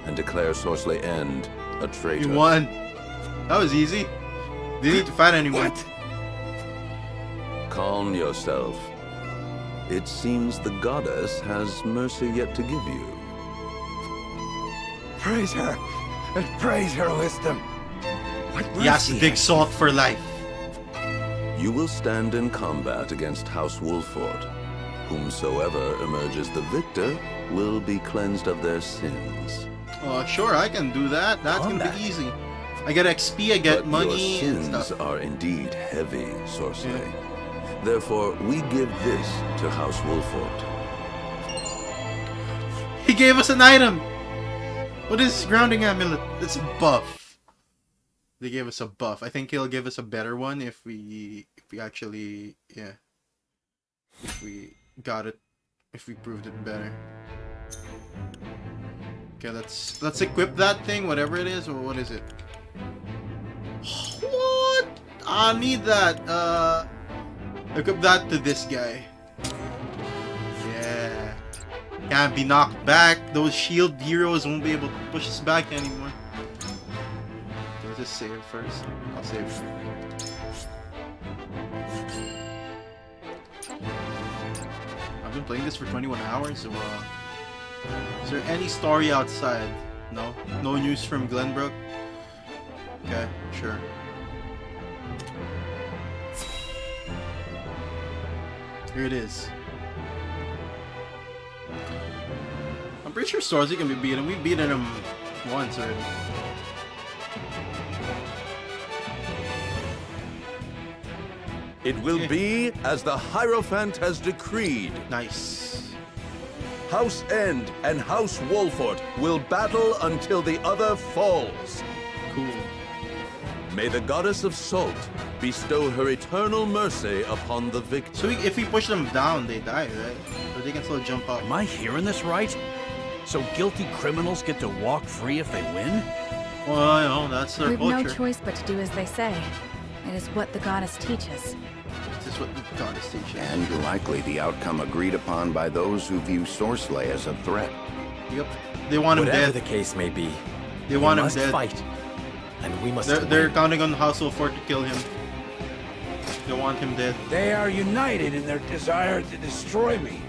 and declare Sorcelet End a traitor. You won. That was easy. Didn't need to fight anyone. What? Calm yourself. It seems the goddess has mercy yet to give you. Praise her, and praise her wisdom. Yes, dig salt for life. You will stand in combat against House Wolford. Whomsoever emerges the victor will be cleansed of their sins. Sure, I can do that. That's gonna be easy. I get XP, I get money your and sins stuff. are indeed heavy, Sorcerer. Therefore, we give this to House Wolford. He gave us an item. What is grounding amulet? It's a buff. They gave us a buff. I think he'll give us a better one if we actually if we got it, if we proved it better. Okay, let's equip that thing, whatever it is, or what is it? What? I need that. Equip that to this guy. Yeah. Can't be knocked back. Those shield heroes won't be able to push us back anymore. Let's just save first. I'll save. I've been playing this for 21 hours, so is there any story outside? No? No news from Glenbrook? Okay, sure. Here it is. I'm pretty sure Sorcery can be beaten. We've beaten him once already. It will be as the Hierophant has decreed. Nice. House End and House Wolfort will battle until the other falls. Cool. May the Goddess of Salt bestow her eternal mercy upon the victor. So if we push them down, they die, right? Or they can still jump up. Am I hearing this right? So guilty criminals get to walk free if they win? Well, you know, that's their We've culture. no choice but to do as they say. It is what the goddess teaches. This is what the goddess teaches. And likely the outcome agreed upon by those who view Sorcerer as a threat. Yep. They want him Whatever dead. the case may be, They want we him must dead. fight. And we must They're win. counting on House Wolfort to kill him. They want him dead. They are united in their desire to destroy me.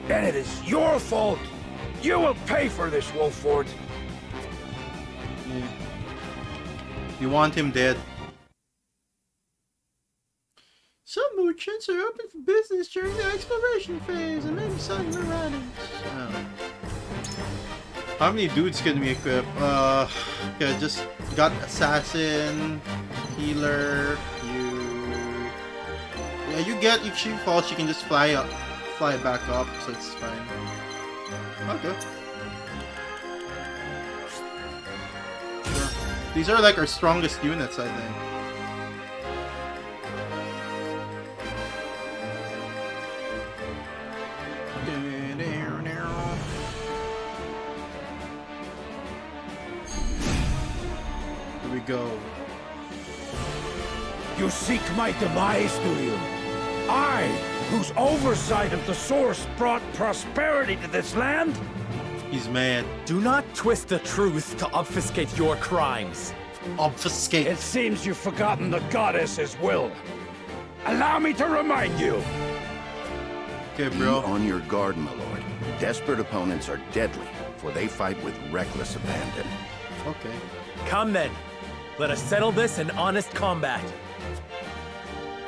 And it is your fault. You will pay for this, Wolfort. Yeah. You want him dead. Some merchants are open for business during the exploration phase and maybe selling their items. How many dudes can we equip? Okay, just got assassin, healer, you get, if she falls, she can just fly back up, so it's fine. Okay. Sure. These are like our strongest units, I think. Here we go. You seek my demise, do you? I, whose oversight of the source brought prosperity to this land? He's mad. Do not twist the truth to obfuscate your crimes. Obfuscate. It seems you've forgotten the goddess's will. Allow me to remind you. Okay, Be bro. on your guard, my lord. Desperate opponents are deadly, for they fight with reckless abandon. Okay. Come then. Let us settle this in honest combat.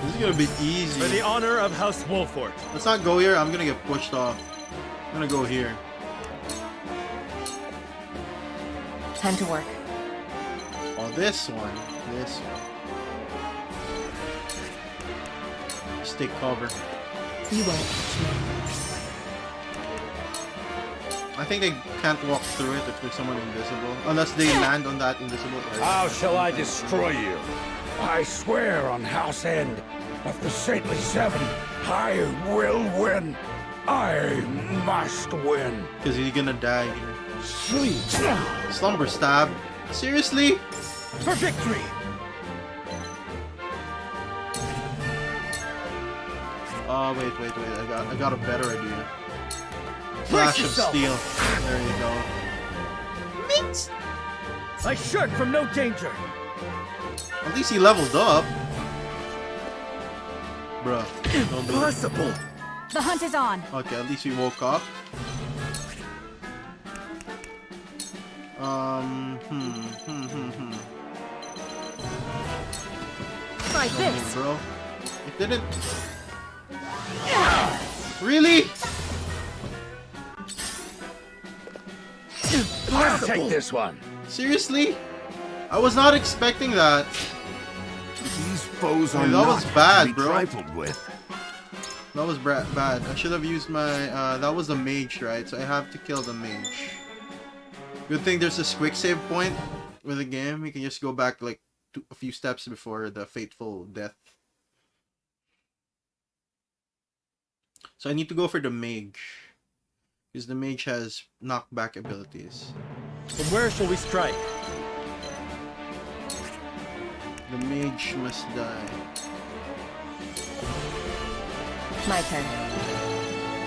This is gonna be easy. For the honor of House Wolfort. Let's not go here. I'm gonna get pushed off. I'm gonna go here. Time to work. Oh, this one. This one. Just take cover. You won't catch me. I think they can't walk through it if there's someone invisible. Unless they land on that invisible area. How shall I destroy you? I swear on House End of the Saintly Seven, I will win. I must win. Because he's gonna die here. Sleep. Slumber stab. Seriously? For victory. Oh, wait. I got a better idea. Flash of steel. There you go. Meat! I shirk from no danger. At least he leveled up. Bruh. Don't do it. Impossible. The hunt is on. Okay, at least we woke up. Try this. Bro. It didn't. Really? I'll take this one. Seriously? I was not expecting that. These foes are That not was bad, to be bro. trifled with. That was bad. I should have used my, that was a mage, right? So I have to kill the mage. Good thing there's this quick save point with the game. We can just go back like a few steps before the fateful death. So I need to go for the mage. Because the mage has knockback abilities. From where shall we strike? The mage must die. My turn.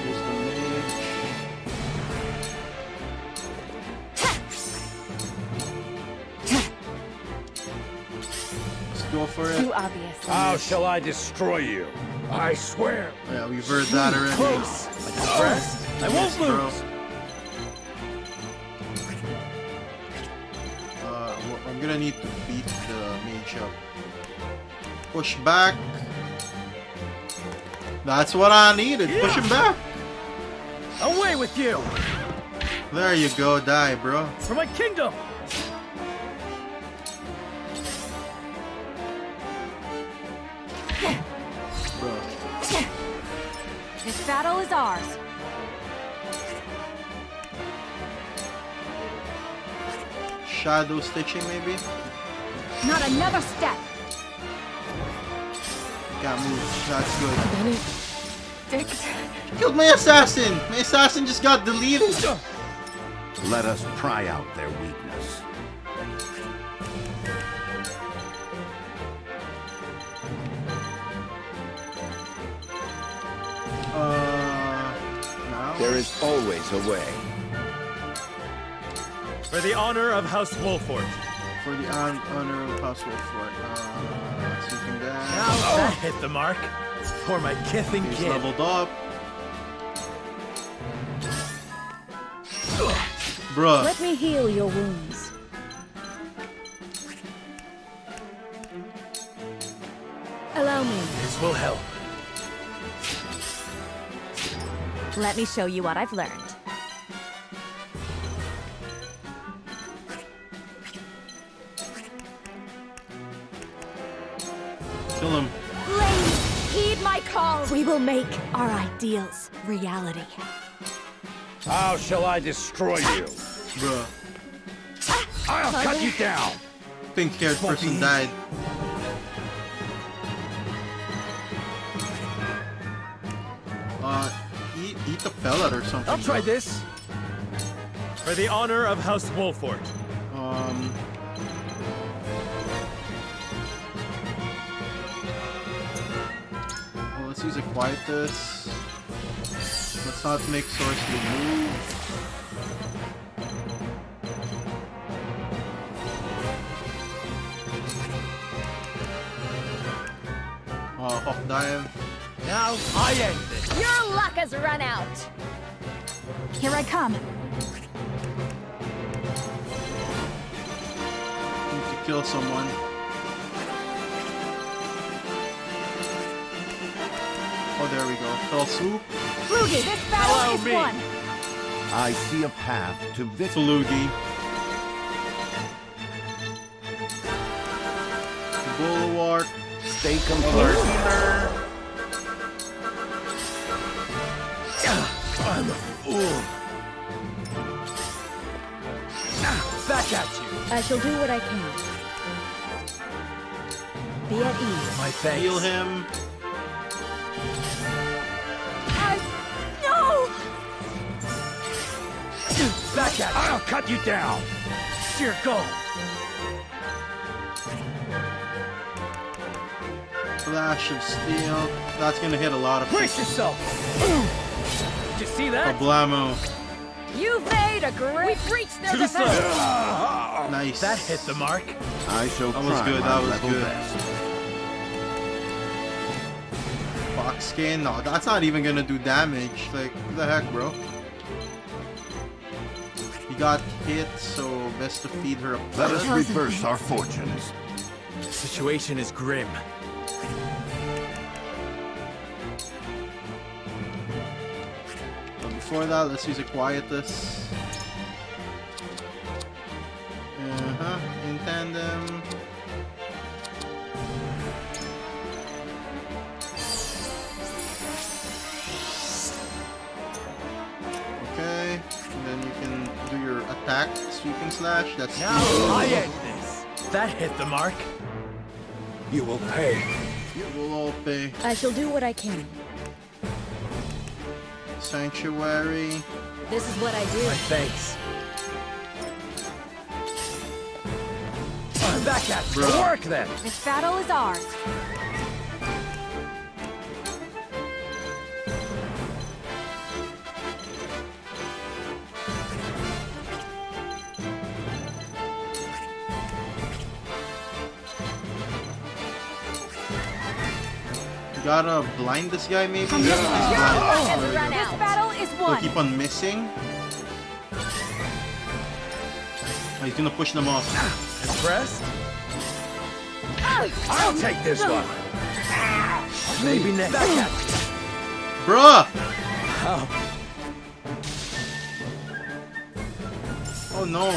Here's the mage. Let's go for it. Too obvious. How shall I destroy you? I swear. Yeah, we've heard that already. Close. I won't Bro. lose. I'm gonna need to beat the mage up. Push back. That's what I needed. Push him back. Away with you! There you go, die, bro. For my kingdom! Bro. This battle is ours. Shadow stitching, maybe? Not another step. Can't move. That's good. Dick. Killed my assassin! My assassin just got deleted! Let us pry out their weakness. Now? There is always a way. For the honor of House Wolfort. For the honor of House Wolfort. Sweeping down. Now that hit the mark. For my kith and He's kin. leveled up. Bruh. Let me heal your wounds. Allow me. This will help. Let me show you what I've learned. Kill him. Ladies, heed my call. We will make our ideals reality. How shall I destroy you? Bruh. I'll cut you down. Pink-haired person died. Eat the pellet or something. I'll try this. For the honor of House Wolfort. Well, let's use a quietus. Let's not make sorcery move. Hawk dive. Now I end this. Your luck has run out. Here I come. Need to kill someone. Oh, there we go. Fell swoop. Flugy, this battle is won. I see a path to victory. Flugy. Bulwark. Stay composed. I'm a fool. Back at you. I shall do what I can. Be at ease. My thanks. Heal him. No! Back at you. I'll cut you down. Sheer gold. Flash of steel. That's gonna hit a lot of Brace people. yourself. Did you see that? Kablamo. You've made a great. We've reached their defense. Nice. That hit the mark. I shall That was try good. my That was level good. best. Fox skin? No, that's not even gonna do damage. Like, what the heck, bro? He got hit, so best to feed her a Let us pellet. reverse our fortunes. The situation is grim. But before that, let's use a quietus. In tandem. Okay, and then you can do your attack, sweeping slash. That's Now I end this. That hit the mark. You will pay. You will all pay. I shall do what I can. Sanctuary. This is what I do. My thanks. I'm back at you. Bro. Work then. This battle is ours. You gotta blind this guy, maybe? Your He's blind. luck There we has run go. out. This battle is He'll won. keep on missing. Oh, he's gonna push them off. Impressed? I'll take this one. Maybe next. Back at you. Bruh! How Oh no.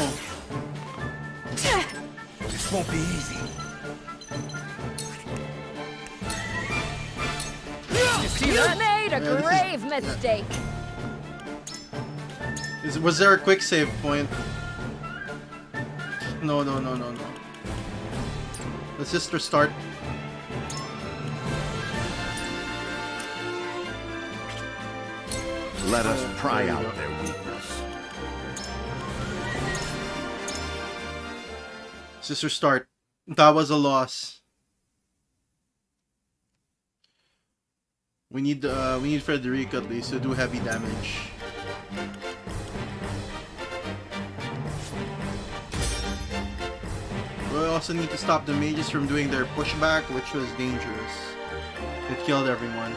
This won't be easy. You made a grave mistake. Was there a quick save point? No. Let's just restart. Let us pry out their weakness. Let's just restart. That was a loss. We need Frederica at least to do heavy damage. We also need to stop the mages from doing their pushback, which was dangerous. It killed everyone.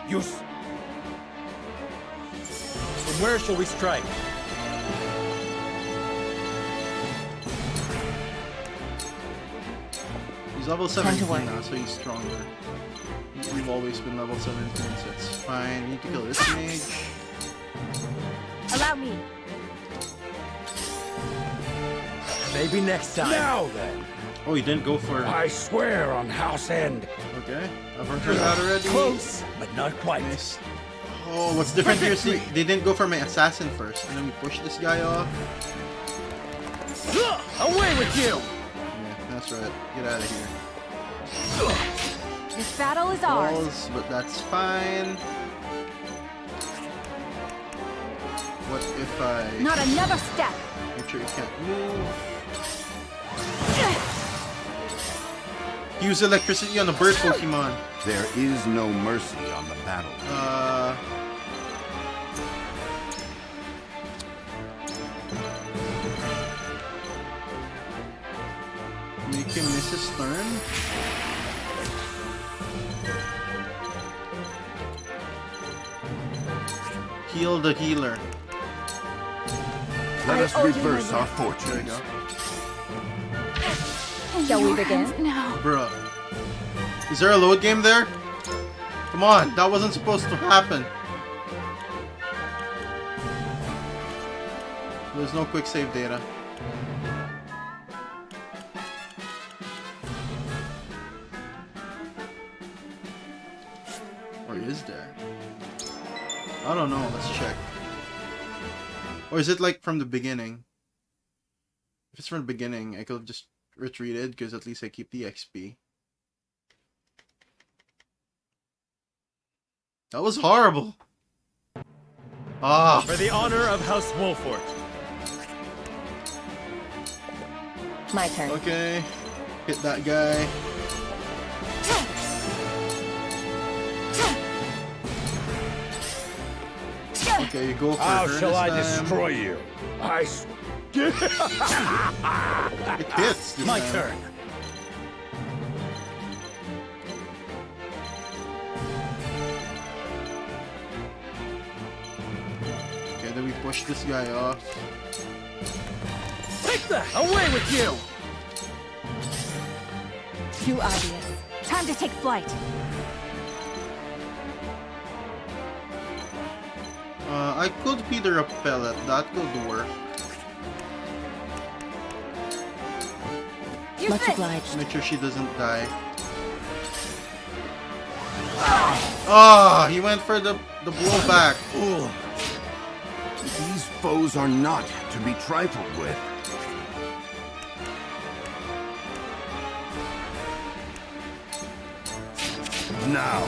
Use. From where shall we strike? He's level 17 now, so he's stronger. We've always been level 17, so it's fine. We need to kill this mage. Allow me. Maybe next time. Now then. Oh, he didn't go for... I swear on House End. Okay, I've heard that already. Close, but not quite. Nice. Oh, what's different here? See, they didn't go for my assassin first, and then we push this guy off. Away with you! Yeah, that's right. Get out of here. This battle is ours. Balls, but that's fine. What if I... Not another step! Make sure you can't move. Use electricity on the bird Pokemon. There is no mercy on the battle. Make him miss his turn. Heal the healer. Let us reverse our fortunes. There you go. Shall we begin? No. Bruh. Is there a load game there? Come on, that wasn't supposed to happen. There's no quick save data. Or is there? I don't know, let's check. Or is it like from the beginning? If it's from the beginning, I could have just retreated because at least I keep the XP. That was horrible. Ah. For the honor of House Wolfort. My turn. Okay. Hit that guy. Okay, you go for How her shall this I time. destroy you? It hits this My time. turn. Okay, then we push this guy off. Take that! Away with you! Too obvious. Time to take flight. I could feed her a pellet. That could work. Much obliged. Make sure she doesn't die. Ah, he went for the blowback. These foes are not to be trifled with. Now.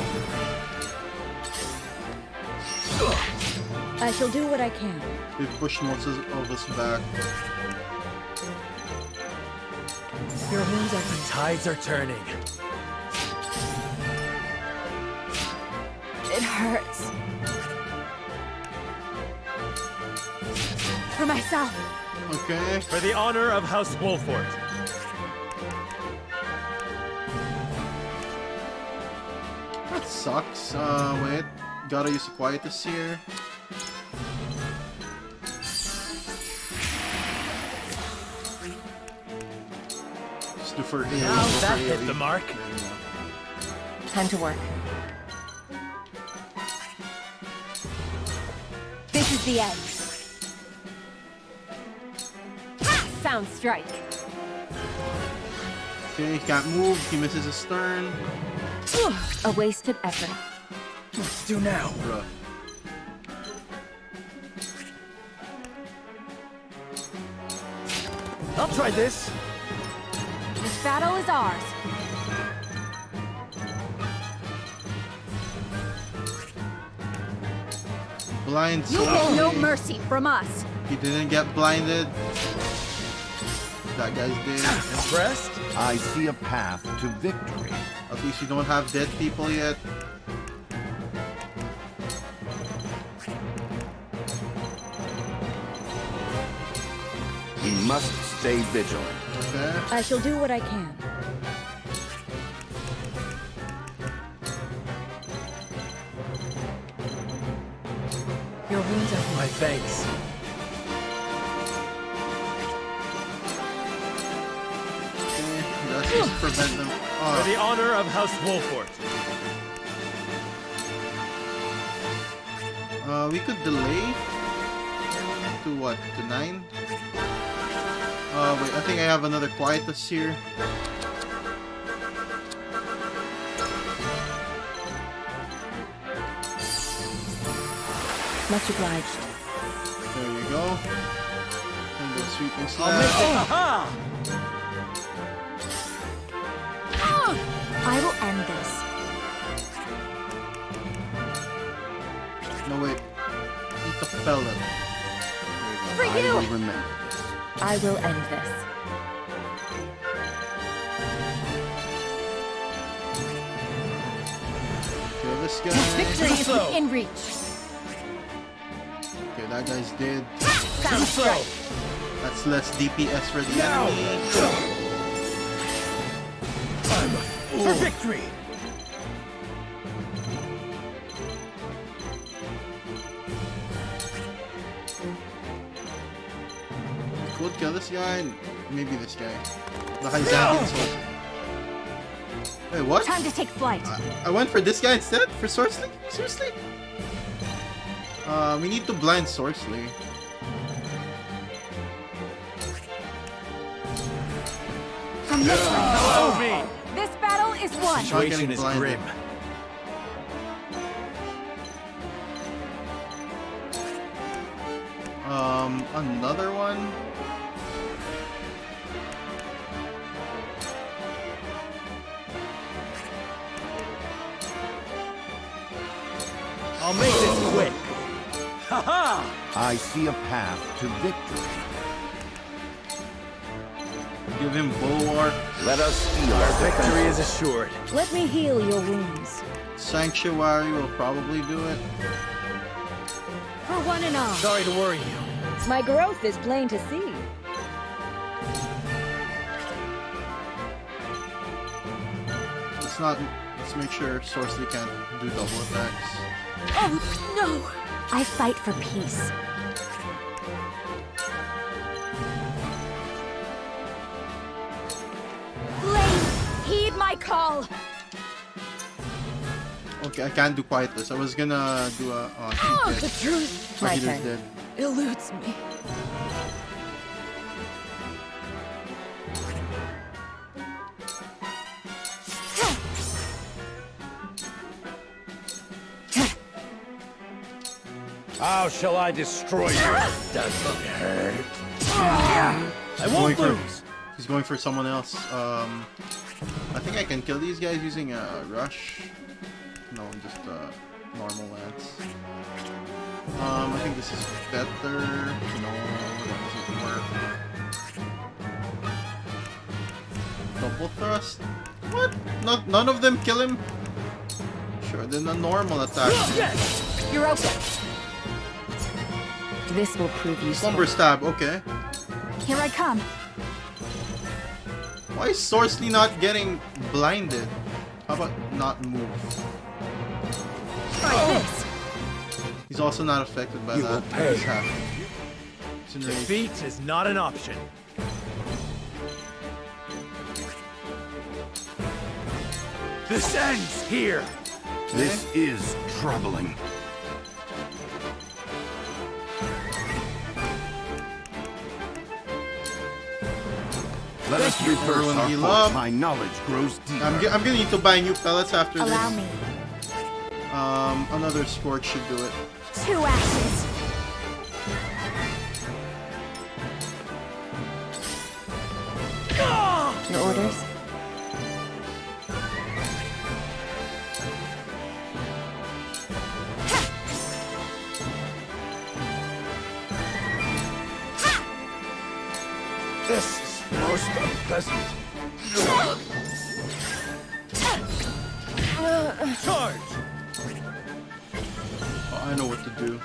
I shall do what I can. We've pushed most of us back. Your wounds are The tides are turning. It hurts. For myself. Okay. For the honor of House Wolfort. That sucks. Wait. Gotta use the Quietus here. Just do for Now that hit the mark. time to work. This is the end. Ha! Sound strike. Okay, he can't move. He misses his turn. A wasted effort. What's do now? Bruh. I'll try this. This battle is ours. Blind You get no mercy from us. He didn't get blinded. That guy's dead. Impressed? I see a path to victory. At least you don't have dead people yet. We must stay vigilant. Okay. I shall do what I can. Your wounds are healed. My thanks. Let's just prevent them. For the honor of House Wolford. We could delay to what? To 9? Wait, I think I have another quietus here. Much obliged. There you go. And the sweeping I'll make it. slap. Aha! I will end this. No, wait. Eat the pellet. For I you! will remember this. I will end this. Okay, this guy. Victory is within reach. Okay, that guy's dead. Sound strike. That's less DPS for the enemy. For victory! Could kill this guy and maybe this guy. The Hyzantian sword. Wait, what? Time to take flight. I went for this guy instead? For Sorcery? Seriously? We need to blind Sorcery. From this way. Follow me. This battle is won. Situation is blinded. grim. Another one? I'll make this quick. Haha! I see a path to victory. Give him Bulwark. Let us steal our Victory is assured. Let me heal your wounds. Sanctuary will probably do it. For one and all. Sorry to worry you. My growth is plain to see. Let's make sure Sorcery can't do double attacks. Oh, no! I fight for peace. Flame, heed my call. Okay, I can't do Quietus. I was gonna do a... Oh, The truth, my healer's friend, dead. eludes me. How shall I destroy you? Does it hurt? I won't lose. He's going for someone else. I think I can kill these guys using a rush. No, just normal lance. I think this is better. No, that doesn't work. Double thrust? What? None of them kill him? Sure, then a normal attack. You're open. This will prove useful. Slumber stab, okay. Here I come. Why is Sorcery not getting blinded? How about not move? Try this. He's also not affected by You that. will pay. He's in range. Defeat is not an option. This ends here. This is troubling. Let us reverse our course. My knowledge grows deeper. I'm gonna need to buy new pellets after this. Allow me. Another scorch should do it. 2 axes. Your orders? This is most unpleasant. Charge! Oh, I know what to do.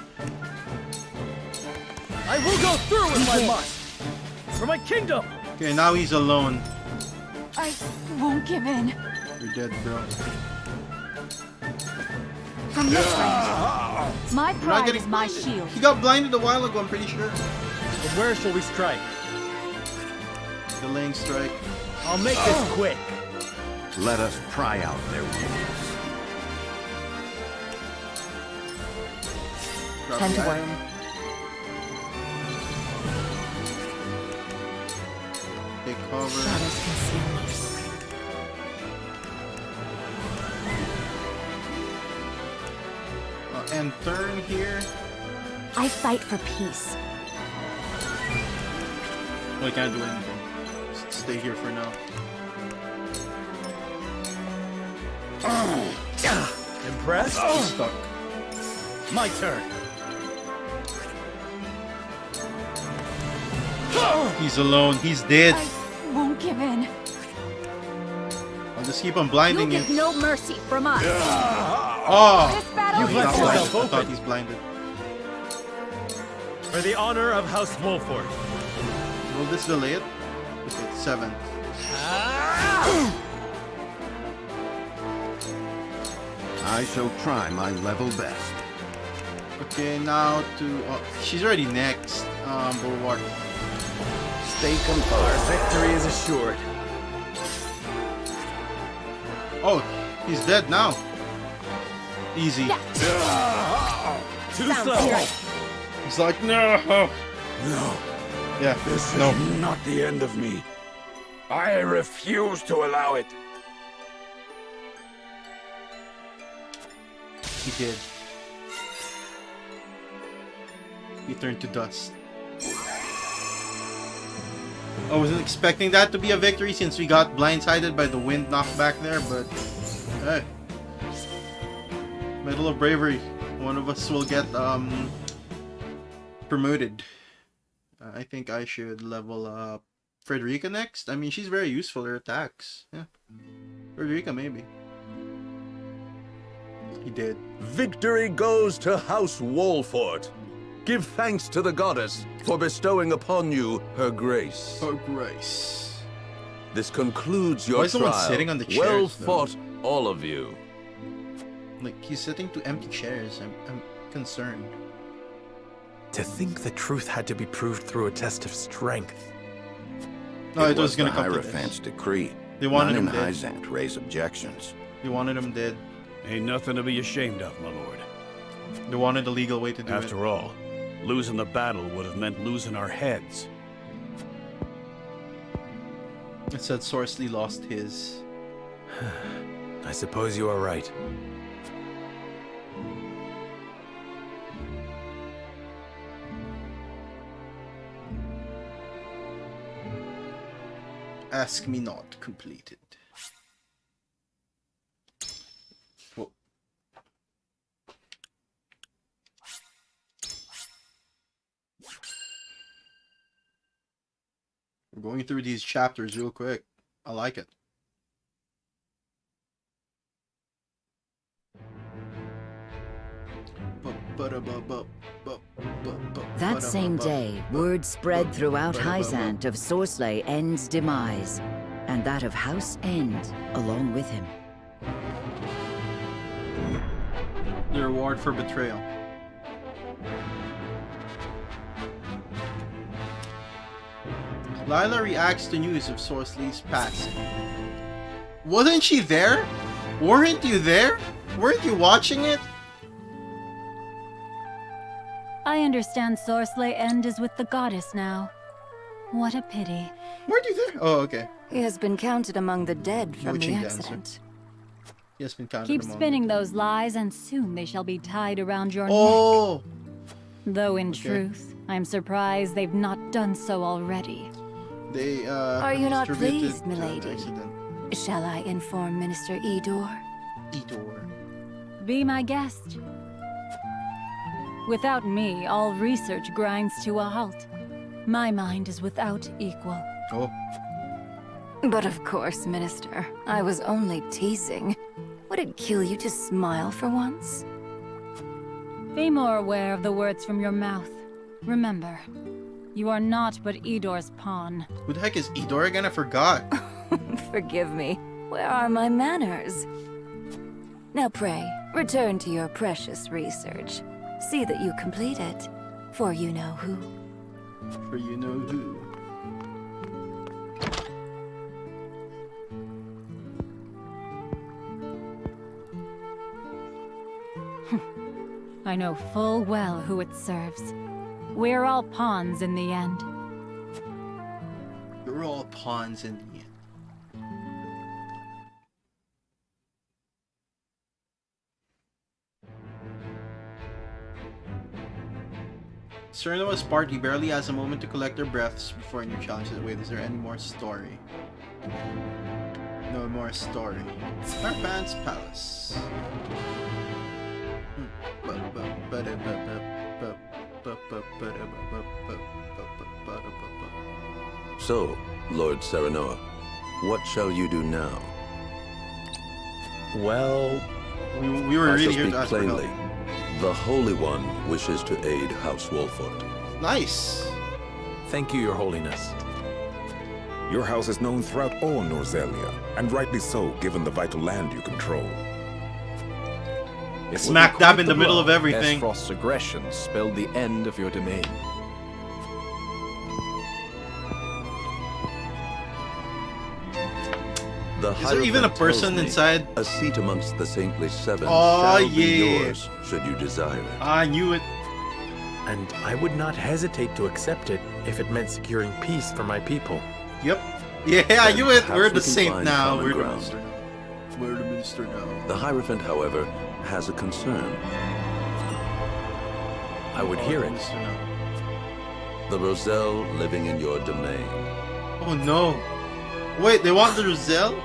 I will go through with my must! For my kingdom! Okay, now he's alone. I won't give in. You're dead, bro. From this range, my pride is my shield. He got blinded a while ago, I'm pretty sure. But where shall we strike? Delaying strike. I'll make this quick. Let us pry out their wounds. Time to work. Take cover. Shadows conceal me. And turn here. I fight for peace. Well, I can't do anything. Just stay here for now. Impressed? He's stuck. My turn. He's alone. He's dead. I won't give in. I'll just keep on blinding You'll him. get no mercy from us. Oh! This battle He's is not yours. blinded. I thought he's blinded. For the honor of House Wolford. Will this delay it? Okay, 7. I shall try my level best. Okay, now to... Oh, she's already next. Bulwark. Stay composed. Our victory is assured. Oh, he's dead now. Easy. Too slow. He's like, no. No. Yeah, This no. is not the end of me. I refuse to allow it. He did. He turned to dust. I wasn't expecting that to be a victory since we got blindsided by the wind knockback there, but hey. Medal of Bravery. One of us will get promoted. I think I should level up Frederica next. I mean, she's very useful, her attacks. Yeah. Frederica, maybe. He did. Victory goes to House Wolford. Give thanks to the goddess for bestowing upon you her grace. Her grace. This concludes your Why is someone trial. sitting on the chairs, Well though? fought, all of you. Like, he's sitting to empty chairs. I'm concerned. To think the truth had to be proved through a test of strength. No, it was the gonna come to Hierophant's this. decree. They wanted None him in dead. Hyzant raise objections. They wanted him dead. Ain't nothing to be ashamed of, my lord. They wanted a legal way to do it. After all, losing the battle would have meant losing our heads. It said Sorcery lost his. I suppose you are right. Ask me not completed. Whoa. We're going through these chapters real quick. I like it. That same day, word spread throughout Hyzant of Sorcerer End's demise, and that of House End along with him. The reward for betrayal. Lila reacts to news of Sorceley's passing. Wasn't she there? Weren't you there? Weren't you watching it? I understand Sorcerer End is with the goddess now. What a pity. Were already there? Oh, okay. He has been counted among the dead from the Witching accident. dancer. He has been counted Keep among spinning the dead. those lies, and soon they shall be tied around your Oh! neck. Though in truth, I'm surprised they've not done so already. They, Are you not distributed pleased, to an milady? accident. Shall I inform Minister Edor? Edor. Be my guest. Without me, all research grinds to a halt. My mind is without equal. Oh. But of course, Minister. I was only teasing. Would it kill you to smile for once? Be more aware of the words from your mouth. Remember, you are not but Edor's pawn. Who the heck is Edor again? I forgot. Forgive me. Where are my manners? Now pray, return to your precious research. See that you complete it, for you know who. For you know who. I know full well who it serves. We're all pawns in the end. You're all pawns in the end. Serenoa's party barely has a moment to collect their breaths before a new challenge is wait. Is there any more story? No more story. Hierophant's Palace. So, Lord Serenoa, what shall you do now? Well, we were really here to ask for help. plainly. The Holy One wishes to aid House Wolford. Nice! Thank you, Your Holiness. Your house is known throughout all Norzelia, and rightly so, given the vital land you control. Smack dab in the middle of everything. Frost's aggression spelled the end of your domain. Is there even a person inside? A seat amongst the saintly seven Oh, shall be yeah. yours, should you desire it. I knew it. And I would not hesitate to accept it if it meant securing peace for my people. Yep. Yeah, I knew it. Perhaps We're we the can saint find now. common We're the ground. minister now. We're the minister now. The Hierophant, however, has a concern. I would hear it. Minister now. The Roselle living in your domain. Oh no. Wait, they want the Roselle?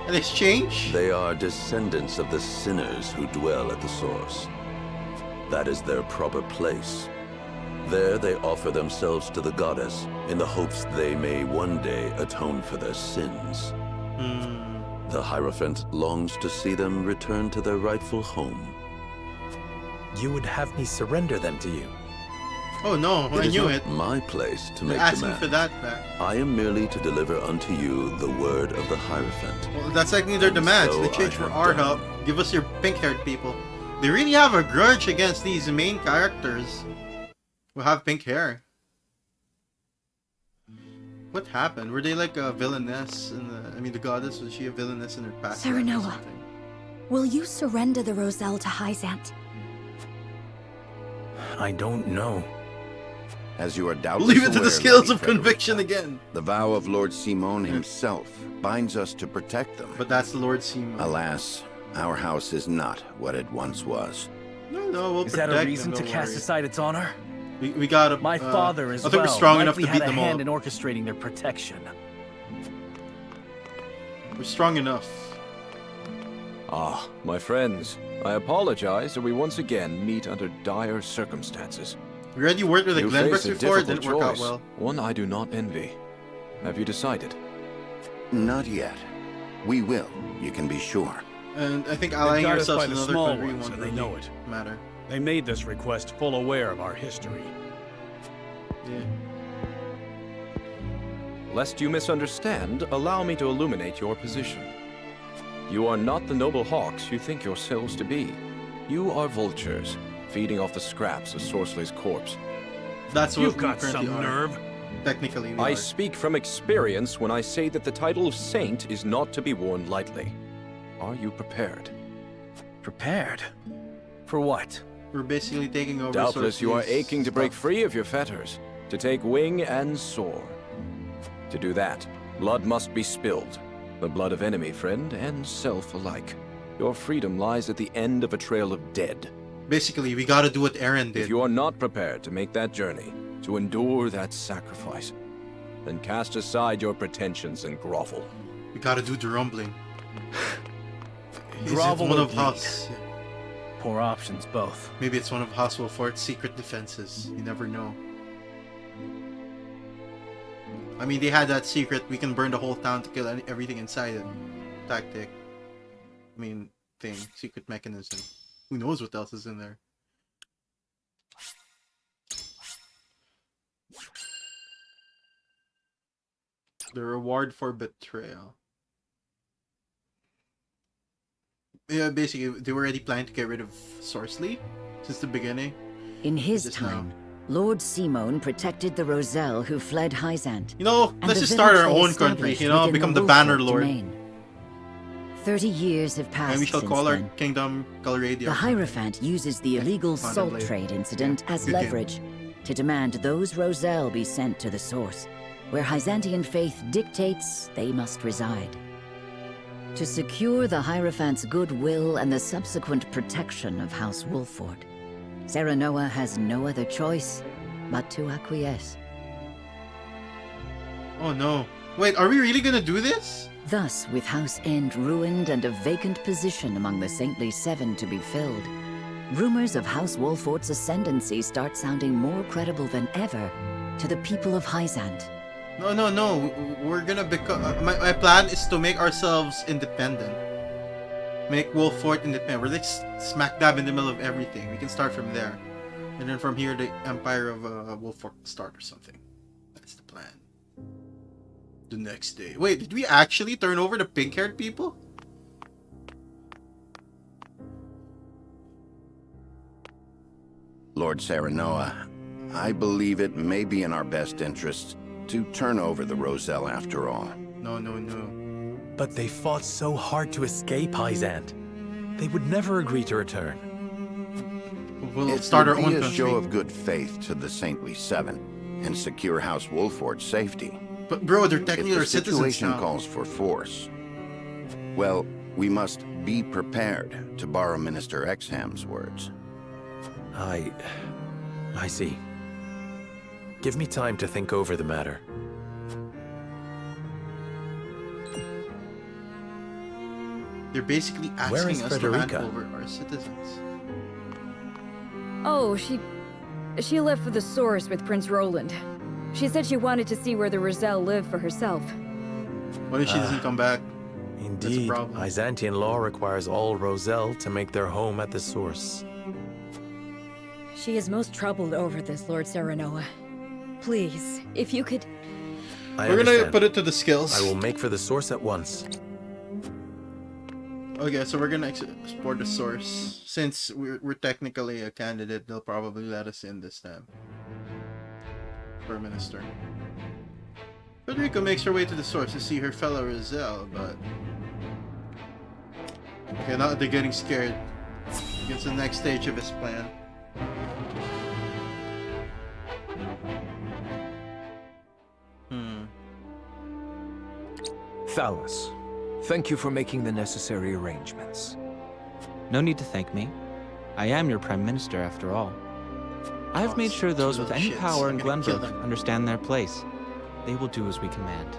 In exchange? They are descendants of the sinners who dwell at the source. That is their proper place. There they offer themselves to the goddess in the hopes they may one day atone for their sins. The Hierophant longs to see them return to their rightful home. You would have me surrender them to you. Oh no, I It is knew not it. my place to They're make asking demands. for that back. I am merely to deliver unto you the word of the Hierophant. Well, that's technically their demands. so They change I for have our done. help. Give us your pink-haired people. They really have a grudge against these main characters who have pink hair. What happened? Were they like a villainess in the... I mean, the goddess, was she a villainess in her past life or Serenoa, something? will you surrender the Roselle to Hyzant? I don't know. As you are doubtless Leave it to the aware, scales Lady of conviction Frederica, again. The vow of Lord Simon himself binds us to protect them. But that's Lord Simon. Alas, our house is not what it once was. No, we'll Is protect that a them, reason to don't cast worry. aside its honor? We got My father as I think well we're strong enough likely to had beat a them hand all. in orchestrating their protection. We're strong enough. Ah, my friends, I apologize that we once again meet under dire circumstances. We already worked with the You Glenbrooks face a before, it difficult didn't work out choice, well. one I do not envy. Have you decided? Not yet. We will, you can be sure. And I think They've allying got us ourselves by to the another small country ones, won't and they really know it. matter. They made this request full aware of our history. Yeah. Lest you misunderstand, allow me to illuminate your position. You are not the noble hawks you think yourselves to be. You are vultures, feeding off the scraps of Sorceley's corpse. That's what You've we got currently some are. nerve. Technically, we I are. speak from experience when I say that the title of saint is not to be worn lightly. Are you prepared? Prepared? For what? We're basically taking over. Doubtless you are Sorceley's aching to break stuff. free of your fetters, to take wing and soar. To do that, blood must be spilled. The blood of enemy, friend, and self alike. Your freedom lies at the end of a trail of dead. Basically, we gotta do what Eren did. If you are not prepared to make that journey, to endure that sacrifice, then cast aside your pretensions and grovel. We gotta do the rumbling. Grovel one or of bleed? Haas. Poor options, both. Maybe it's one of Haas Wolfort's secret defenses. You never know. I mean, they had that secret, we can burn the whole town to kill everything inside it. Tactic. I mean, thing. Secret mechanism. Who knows what else is in there? The reward for betrayal. Yeah, basically, they were already planning to get rid of Sorcery since the beginning. In his time, Lord Simone protected the Roselle who fled Hyzant. You know, let's just start our own country, you know, become the Banner Lord. 30 years have passed And we shall since call our then. kingdom Galradia. The Hierophant uses the illegal salt trade incident as leverage to demand those Roselle be sent to the source, where Hyzantian faith dictates they must reside. To secure the Hierophant's goodwill and the subsequent protection of House Wolford, Serenoa has no other choice but to acquiesce. Oh no. Wait, are we really gonna do this? Thus, with House End ruined and a vacant position among the Saintly Seven to be filled, rumors of House Wolfort's ascendancy start sounding more credible than ever to the people of Hyzant. No. We're gonna become... my plan is to make ourselves independent. Make Wolfort independent. We're like smack dab in the middle of everything. We can start from there. And then from here, the Empire of Wolfort will start or something. That's the plan. The next day. Wait, did we actually turn over the pink-haired people? Lord Serenoa, I believe it may be in our best interest to turn over the Roselle after all. No. But they fought so hard to escape Hyzant. They would never agree to return. We'll start our own country. A country. show of good faith to the Saintly Seven and secure House Wolfort's safety. But bro, they're technically our if the citizens situation now. calls for force, well, we must be prepared, to borrow Minister Exham's words. I see. Give me time to think over the matter. They're basically Where is asking us to hand Frederica? over our citizens. Oh, she left for the source with Prince Roland. She said she wanted to see where the Roselle lived for herself. What if she doesn't come back? Indeed, Byzantine law requires all Roselle to make their home at the source. She is most troubled over this, Lord Serenoa. Please, if you could... We're gonna put it to the skills. I will make for the source at once. Okay, so we're gonna explore the source. Since we're technically a candidate, they'll probably let us in this time. For minister. Federica makes her way to the source to see her fellow Roselle, but... Okay, now they're getting scared. Gets the next stage of his plan. Thalus, thank you for making the necessary arrangements. No need to thank me. I am your Prime Minister, after all. I have made sure those with any power in Glenbrook understand their place. They will do as we command.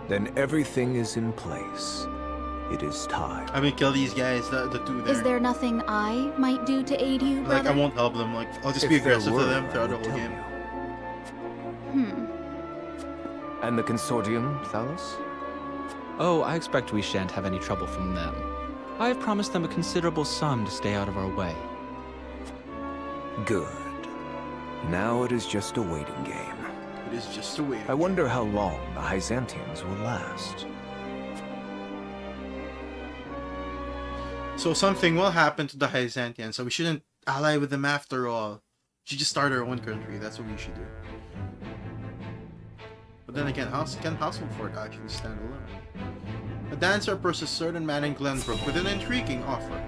Then everything is in place. It is time. I'm gonna kill these guys, the two there. Is there nothing I might do to aid you, Like, brother? I won't help them. Like, I'll just be aggressive to them throughout the whole game. And the consortium, Thalus? Oh, I expect we shan't have any trouble from them. I have promised them a considerable sum to stay out of our way. Good. Now it is just a waiting game. It is just a waiting I wonder how long the Hyzantians will last. So something will happen to the Hyzantians, so we shouldn't ally with them after all. We should just start our own country. That's what we should do. But then again, can House Wolford actually stand alone? A dancer approaches a certain man in Glenbrook with an intriguing offer.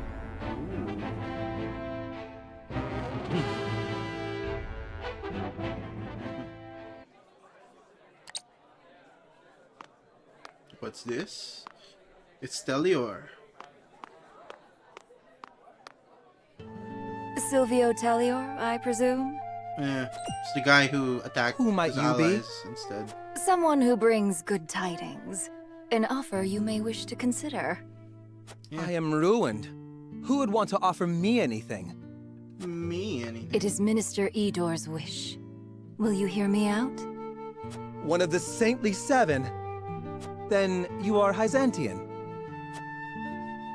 What's this? It's Telior. Silvio Telior, I presume? Yeah, it's the guy who attacked his allies instead. Someone who brings good tidings. An offer you may wish to consider. Yeah. I am ruined. Who would want to offer me anything? Me anything? It is Minister Idor's wish. Will you hear me out? One of the Saintly Seven? Then you are Hyzantian.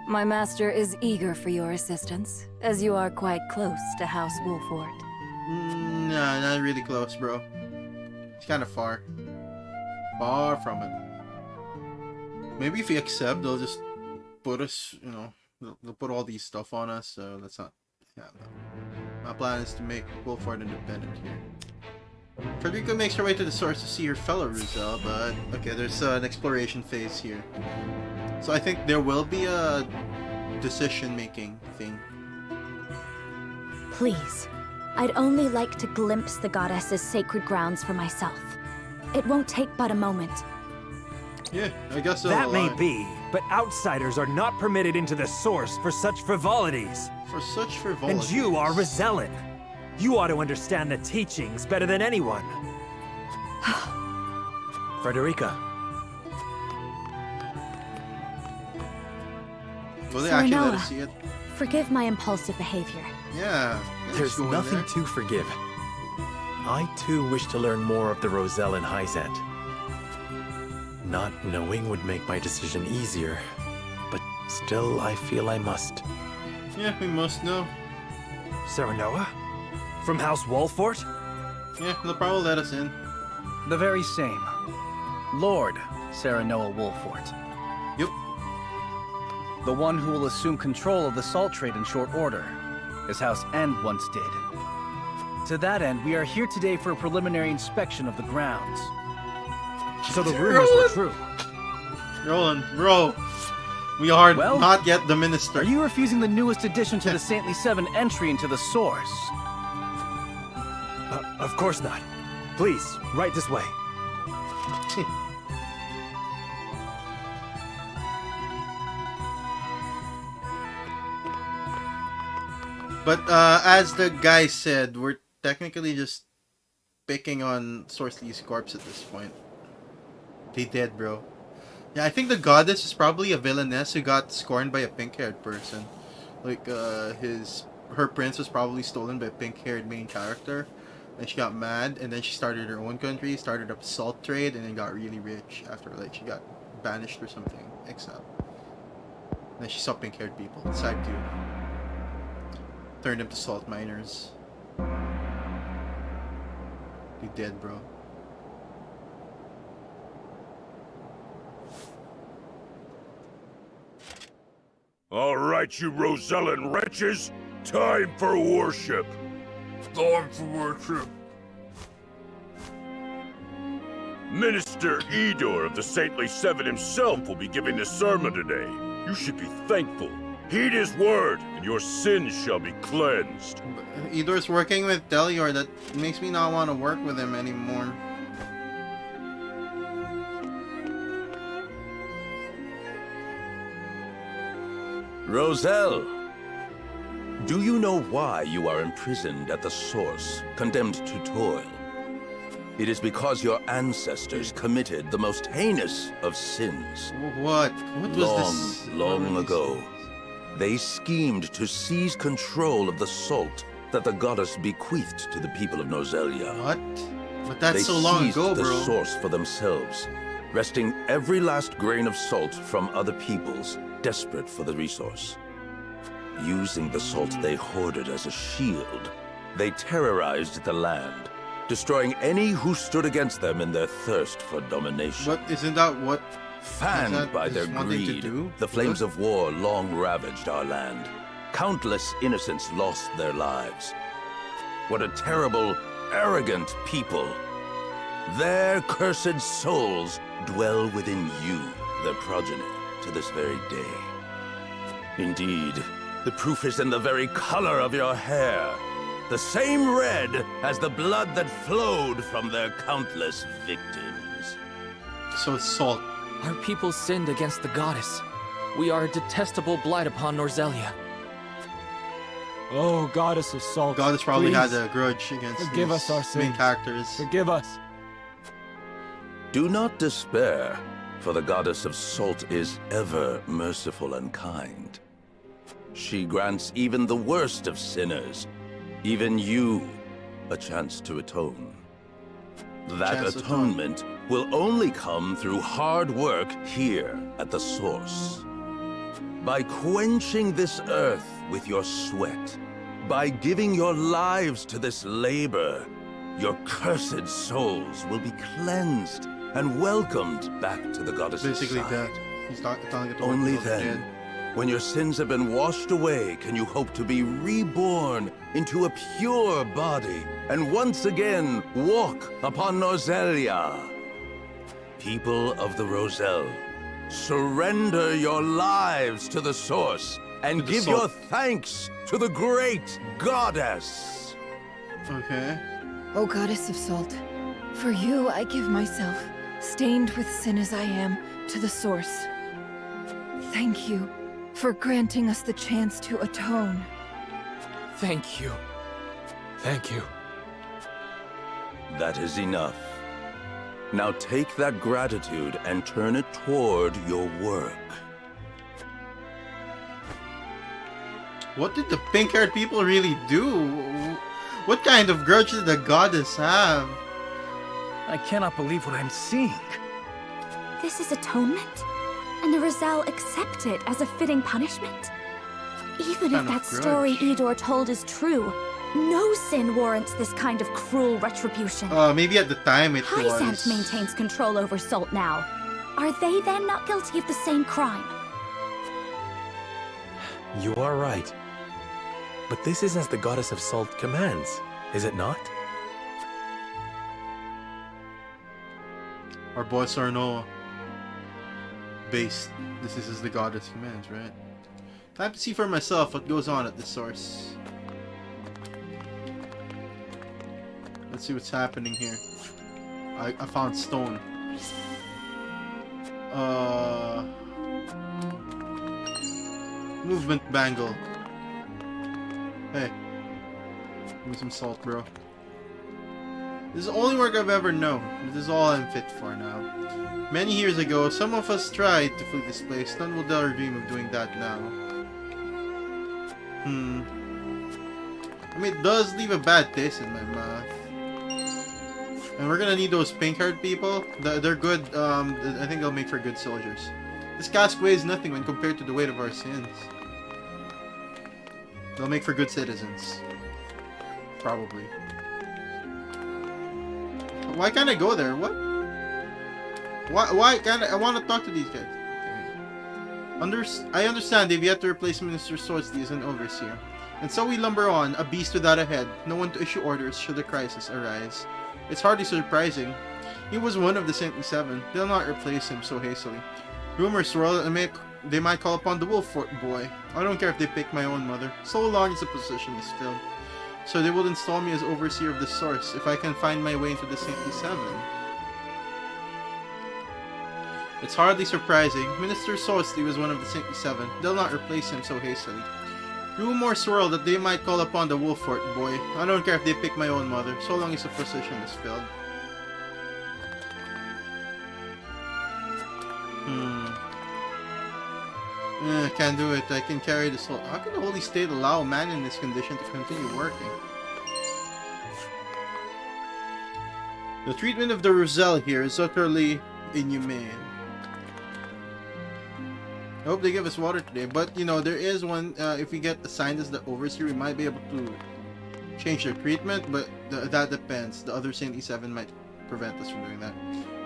My master is eager for your assistance, as you are quite close to House Wolfort. No, not really close, bro. It's kind of far. Far from it. Maybe if we accept, they'll just put us, you know, they'll put all these stuff on us, so that's not... Yeah, no. My plan is to make Wolfort independent here. Frederica makes her way to the source to see her fellow Ruzel, but... Okay, there's an exploration phase here. So I think there will be a decision-making thing. Please, I'd only like to glimpse the goddess's sacred grounds for myself. It won't take but a moment. Yeah, I guess so. That may be, but outsiders are not permitted into the source for such frivolities. For such frivolities? And you are Rosellan. You ought to understand the teachings better than anyone. Frederica. Will they actually let us see it? Forgive my impulsive behavior. Yeah. There's nothing to forgive. I too wish to learn more of the Rosellan Hyzant. Not knowing would make my decision easier, but still I feel I must. Yeah, we must know. Serenoa? From House Wolfort? Yeah, they'll probably let us in. The very same. Lord Serenoa Wolfort. Yep. The one who will assume control of the salt trade in short order, as House End once did. To that end, we are here today for a preliminary inspection of the grounds. So the rumors were true. Roland, bro. We are not yet the minister. Are you refusing the newest addition to the Saintly Seven entry into the source? Of course not. Please, right this way. But as the guy said, we're technically just picking on Sorceless's corpse at this point. They dead, bro. Yeah, I think the goddess is probably a villainess who got scorned by a pink-haired person. Like, her prince was probably stolen by a pink-haired main character. And she got mad, and then she started her own country, started up a salt trade, and then got really rich after, like, she got banished or something, exiled. Then she saw pink-haired people, decided to turn them to salt miners. Be dead, bro. All right, you Rosellan wretches, time for worship. Time for worship. Minister Idor of the Saintly Seven himself will be giving the sermon today. You should be thankful. Heed his word, and your sins shall be cleansed. Idor's working with Telior. That makes me not want to work with him anymore. Roselle, do you know why you are imprisoned at the source, condemned to toil? It is because your ancestors committed the most heinous of sins. What? What was this? Long ago, they schemed to seize control of the salt that the goddess bequeathed to the people of Nozelia. What? But that's so long ago, bro. They seized the source for themselves, wresting every last grain of salt from other peoples, desperate for the resource. Using the salt they hoarded as a shield, they terrorized the land, destroying any who stood against them in their thirst for domination. But isn't that what... Fanned by their greed, the flames of war long ravaged our land. Countless innocents lost their lives. What a terrible, arrogant people. Their cursed souls dwell within you, their progeny, to this very day. Indeed, the proof is in the very color of your hair. The same red as the blood that flowed from their countless victims. So it's salt. Our people sinned against the goddess. We are a detestable blight upon Norzelia. Oh, goddess of salt. Goddess probably please, had a grudge against forgive us our main sins. characters. Forgive us. Do not despair, for the goddess of salt is ever merciful and kind. She grants even the worst of sinners, even you, a chance to atone. That atonement will only come through hard work here at the source. By quenching this earth with your sweat, by giving your lives to this labor, your cursed souls will be cleansed and welcomed back to the goddess's Basically side. dead. He's not telling it to Only work, then, when your sins have been washed away, can you hope to be reborn into a pure body and once again walk upon Norzelia. People of the Roselle, surrender your lives to the source and give your thanks to the great goddess. Okay. O goddess of salt, for you I give myself, stained with sin as I am, to the source. Thank you for granting us the chance to atone. Thank you. Thank you. That is enough. Now take that gratitude and turn it toward your work. What did the pink-haired people really do? What kind of grudge did the goddess have? I cannot believe what I'm seeing. This is atonement? And the Roselle accept it as a fitting punishment? Even if that story Idor told is true, no sin warrants this kind of cruel retribution. Maybe at the time it was. Hyzant maintains control over Salt now. Are they then not guilty of the same crime? You are right. But this is as the goddess of salt commands, is it not? Our boy Sarnoa. Based. This is as the goddess commands, right? Time to see for myself what goes on at the source. Let's see what's happening here. I found stone. Movement bangle. Hey. Give me some salt, bro. This is the only work I've ever known. This is all I'm fit for now. Many years ago, some of us tried to flee this place. None will dare dream of doing that now. I mean, it does leave a bad taste in my mouth. And we're gonna need those pink-haired people. They're good. I think they'll make for good soldiers. This cask weighs nothing when compared to the weight of our sins. They'll make for good citizens. Probably. Why can't I go there? What? Why can't I want to talk to these guys? I understand they've yet to replace Minister Sworsley as an overseer. And so we lumber on, a beast without a head, no one to issue orders should a crisis arise. It's hardly surprising. He was one of the Saintly Seven. They'll not replace him so hastily. Rumors swirl that they might call upon the Wolffort boy. I don't care if they pick my own mother, so long as the position is filled. So they will install me as overseer of the source if I can find my way into the Saintly Seven. It's hardly surprising. Minister Sworsley was one of the Saintly Seven. They'll not replace him so hastily. Rumors swirl that they might call upon the Wolffort boy. I don't care if they pick my own mother, so long as the position is filled. Can't do it. I can carry the soul. How can the Holy State allow a man in this condition to continue working? The treatment of the Roselle here is utterly inhumane. I hope they give us water today, but you know, there is one, if we get assigned as the overseer, we might be able to change their treatment, but that depends. The other Saintly Seven might prevent us from doing that.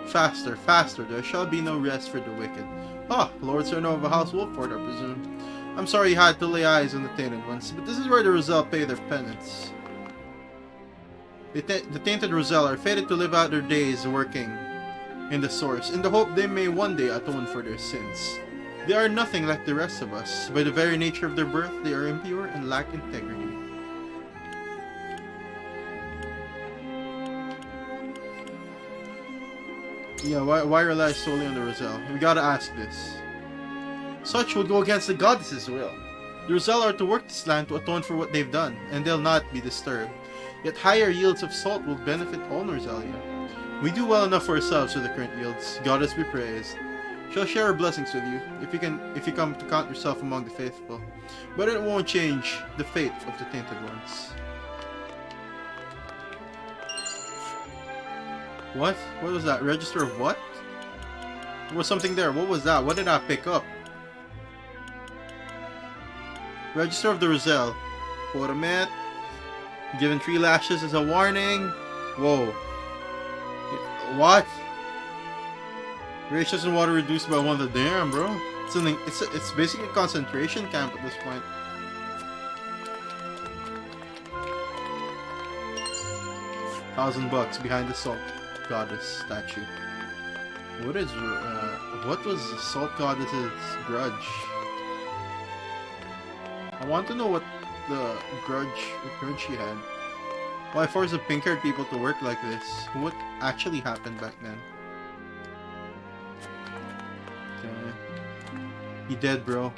Faster, faster, there shall be no rest for the wicked. Ah, Lord Sarno of a House Wolffort, I presume. I'm sorry you had to lay eyes on the tainted ones, but this is where the Roselle pay their penance. The tainted Roselle are fated to live out their days working in the source, in the hope they may one day atone for their sins. They are nothing like the rest of us. By the very nature of their birth, they are impure and lack integrity. Yeah, why rely solely on the Roselle? We gotta ask this. Such would go against the goddess's will. The Roselle are to work this land to atone for what they've done, and they'll not be disturbed. Yet higher yields of salt will benefit all Norzelia. We do well enough for ourselves with the current yields. Goddess be praised. She'll share her blessings with you, if you come to count yourself among the faithful. But it won't change the fate of the tainted ones. What? What was that? Register of what? There was something there. What was that? What did I pick up? Register of the Roselle. Automat. Given 3 lashes as a warning. Whoa. What? Ratios in water reduced by 1 to damn, bro. It's basically a concentration camp at this point. $1,000 behind the salt goddess statue. What was the salt goddess's grudge? I want to know what grudge she had. Why force the pink-haired people to work like this? What actually happened back then? Okay. He dead, bro.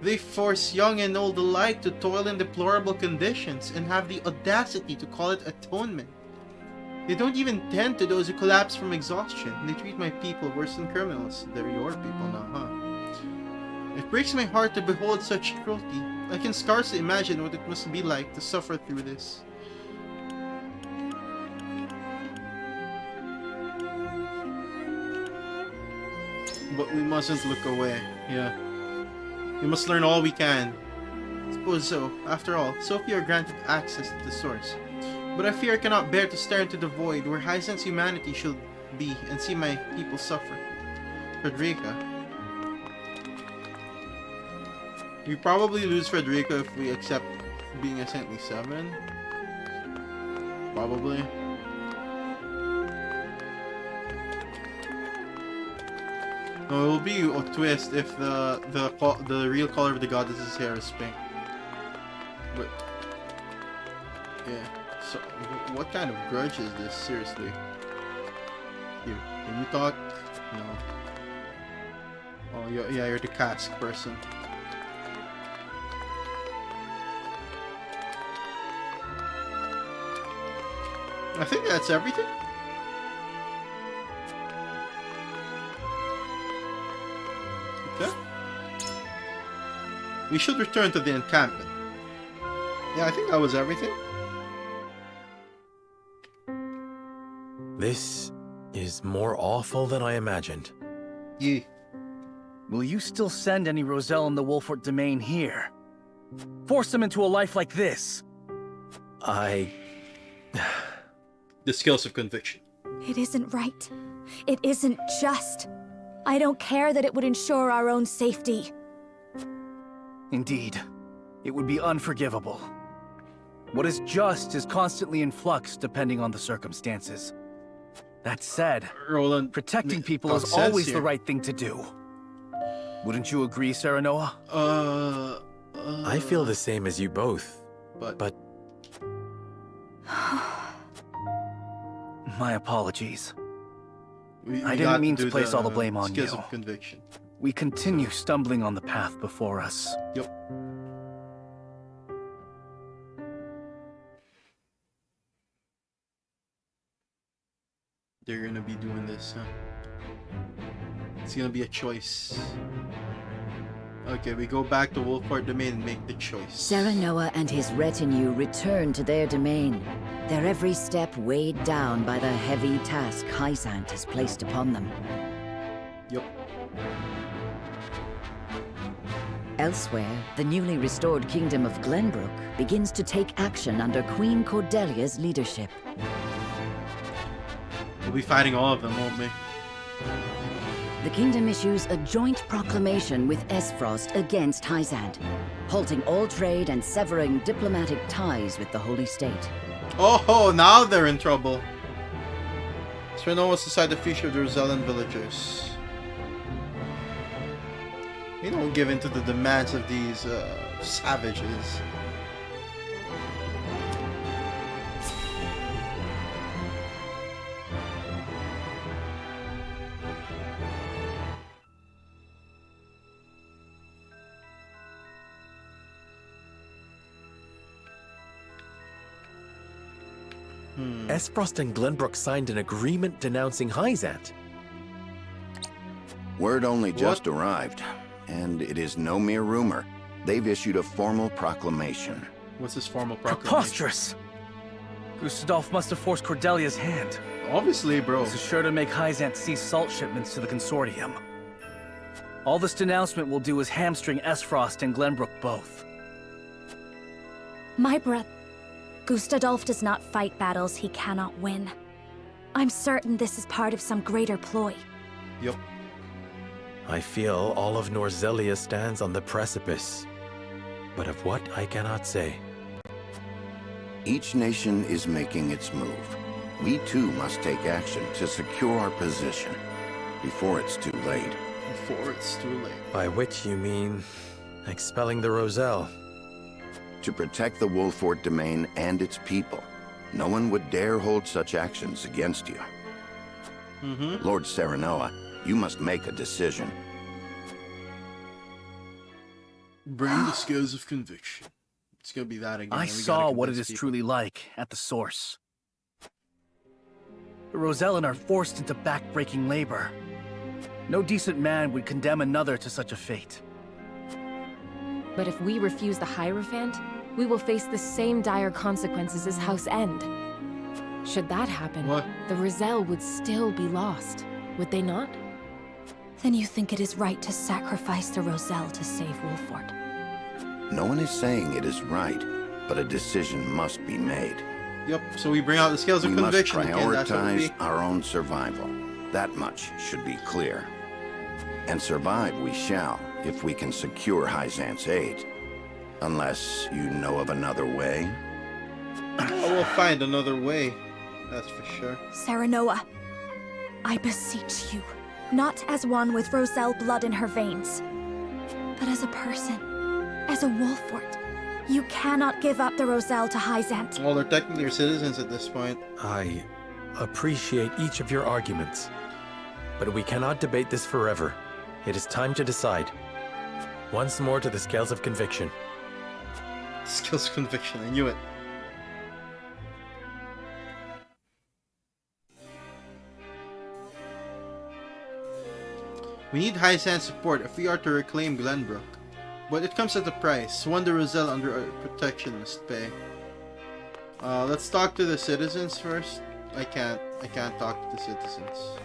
They force young and old alike to toil in deplorable conditions and have the audacity to call it atonement. They don't even tend to those who collapse from exhaustion. They treat my people worse than criminals. They're your people now, huh? It breaks my heart to behold such cruelty. I can scarcely imagine what it must be like to suffer through this. But we mustn't look away. Yeah. We must learn all we can. Suppose so. After all, Sophia are granted access to the source. But I fear I cannot bear to stare into the void where Hyzant's humanity should be and see my people suffer. Frederica. We probably lose Frederica if we accept being a Saintly 7. Probably. No, it will be a twist if the real color of the goddess's hair is pink. But yeah. So what kind of grudge is this? Seriously. Here, can you talk? No. Oh yeah, you're the cask person. I think that's everything. Okay. We should return to the encampment. Yeah, I think that was everything. This is more awful than I imagined. Yeah. Will you still send any Roselle in the Wolfort domain here? Force them into a life like this? The skills of conviction. It isn't right. It isn't just. I don't care that it would ensure our own safety. Indeed. It would be unforgivable. What is just is constantly in flux depending on the circumstances. That said, Roland, protecting people is always the right thing to do. Wouldn't you agree, Serenoa? I feel the same as you both, but... My apologies. I didn't mean to place all the blame on you. Of conviction. We continue stumbling on the path before us. Yep. They're gonna be doing this, huh? It's gonna be a choice. Okay, we go back to Wolfort Domain and make the choice. Serenoa and his retinue return to their domain, their every step weighed down by the heavy task Hyzant has placed upon them. Yep. Elsewhere, the newly restored kingdom of Glenbrook begins to take action under Queen Cordelia's leadership. We'll be fighting all of them, won't we? The kingdom issues a joint proclamation with Esfrost against Hyzant, halting all trade and severing diplomatic ties with the Holy State. Oh, now they're in trouble. Serenoa was to decide the future of the Rosellan villagers. We don't give in to the demands of these savages. Esfrost and Glenbrook signed an agreement denouncing Hyzant. Word only just arrived, and it is no mere rumor. They've issued a formal proclamation. What's this formal proclamation? Preposterous! Gustadolf must have forced Cordelia's hand. Obviously, bro. This is sure to make Hyzant cease salt shipments to the consortium. All this denouncement will do is hamstring Esfrost and Glenbrook both. My brother, Gustadolf does not fight battles he cannot win. I'm certain this is part of some greater ploy. Yep. I feel all of Norzelia stands on the precipice, but of what I cannot say. Each nation is making its move. We too must take action to secure our position before it's too late. Before it's too late. By which you mean expelling the Roselle? To protect the Wolfort domain and its people, no one would dare hold such actions against you. Lord Serenoa, you must make a decision. Bring the scales of conviction. It's gonna be that again. I saw what it is truly like at the source. The Rosellan are forced into back-breaking labor. No decent man would condemn another to such a fate. But if we refuse the Hierophant, we will face the same dire consequences as House End. Should that happen, the Roselle would still be lost, would they not? Then you think it is right to sacrifice the Roselle to save Wolfort? No one is saying it is right, but a decision must be made. Yep, so we bring out the scales of conviction. We must prioritize our own survival. That much should be clear. And survive we shall, if we can secure Hyzant's aid. Unless you know of another way? I will find another way, that's for sure. Serenoa, I beseech you, not as one with Roselle blood in her veins, but as a person, as a Wolfort. You cannot give up the Roselle to Hyzant. Well, they're technically citizens at this point. I appreciate each of your arguments, but we cannot debate this forever. It is time to decide. Once more to the scales of conviction. Scales of conviction, I knew it. We need Hyzant's support if we are to reclaim Glenbrook. But it comes at a price, one the Roselle under our protection must pay. Let's talk to the citizens first. I can't talk to the citizens.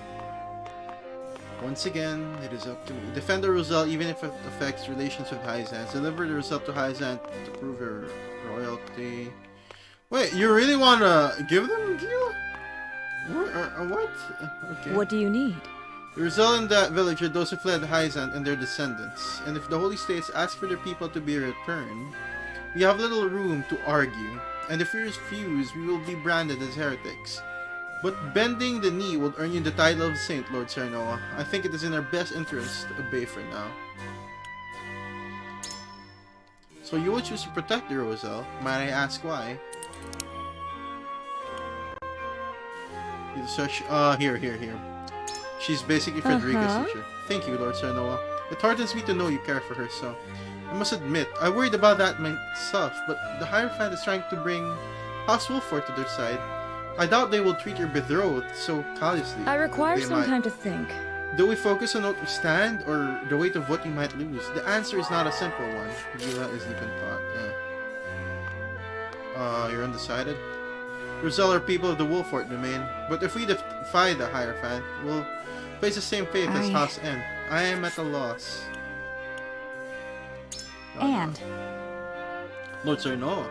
Once again, it is up to me. Defend the Roselle even if it affects relations with Hyzant. Deliver the Roselle to Hyzant to prove her royalty. Wait, you really want to give them a deal? What? Okay. What do you need? The Roselle in that village are those who fled Hyzant and their descendants. And if the Holy States ask for their people to be returned, we have little room to argue. And if we refuse, we will be branded as heretics. But bending the knee will earn you the title of Saint, Lord Serenoa. I think it is in our best interest to obey for now. So you will choose to protect the Roselle. Might I ask why? Here. She's basically Frederica's teacher. Thank you, Lord Serenoa. It hardens me to know you care for her so. I must admit, I worried about that myself, but the Hierophant is trying to bring House Wolfort to their side. I doubt they will treat your betrothed so callously. I require some time to think. Do we focus on what we stand, or the weight of what we might lose? The answer is not a simple one. Gila is deep in thought, yeah. You're undecided? Roselle are people of the Wolfort domain, but if we defy the Hierophant, we'll face the same fate as House N. I am at a loss. And? Lord Serenoa,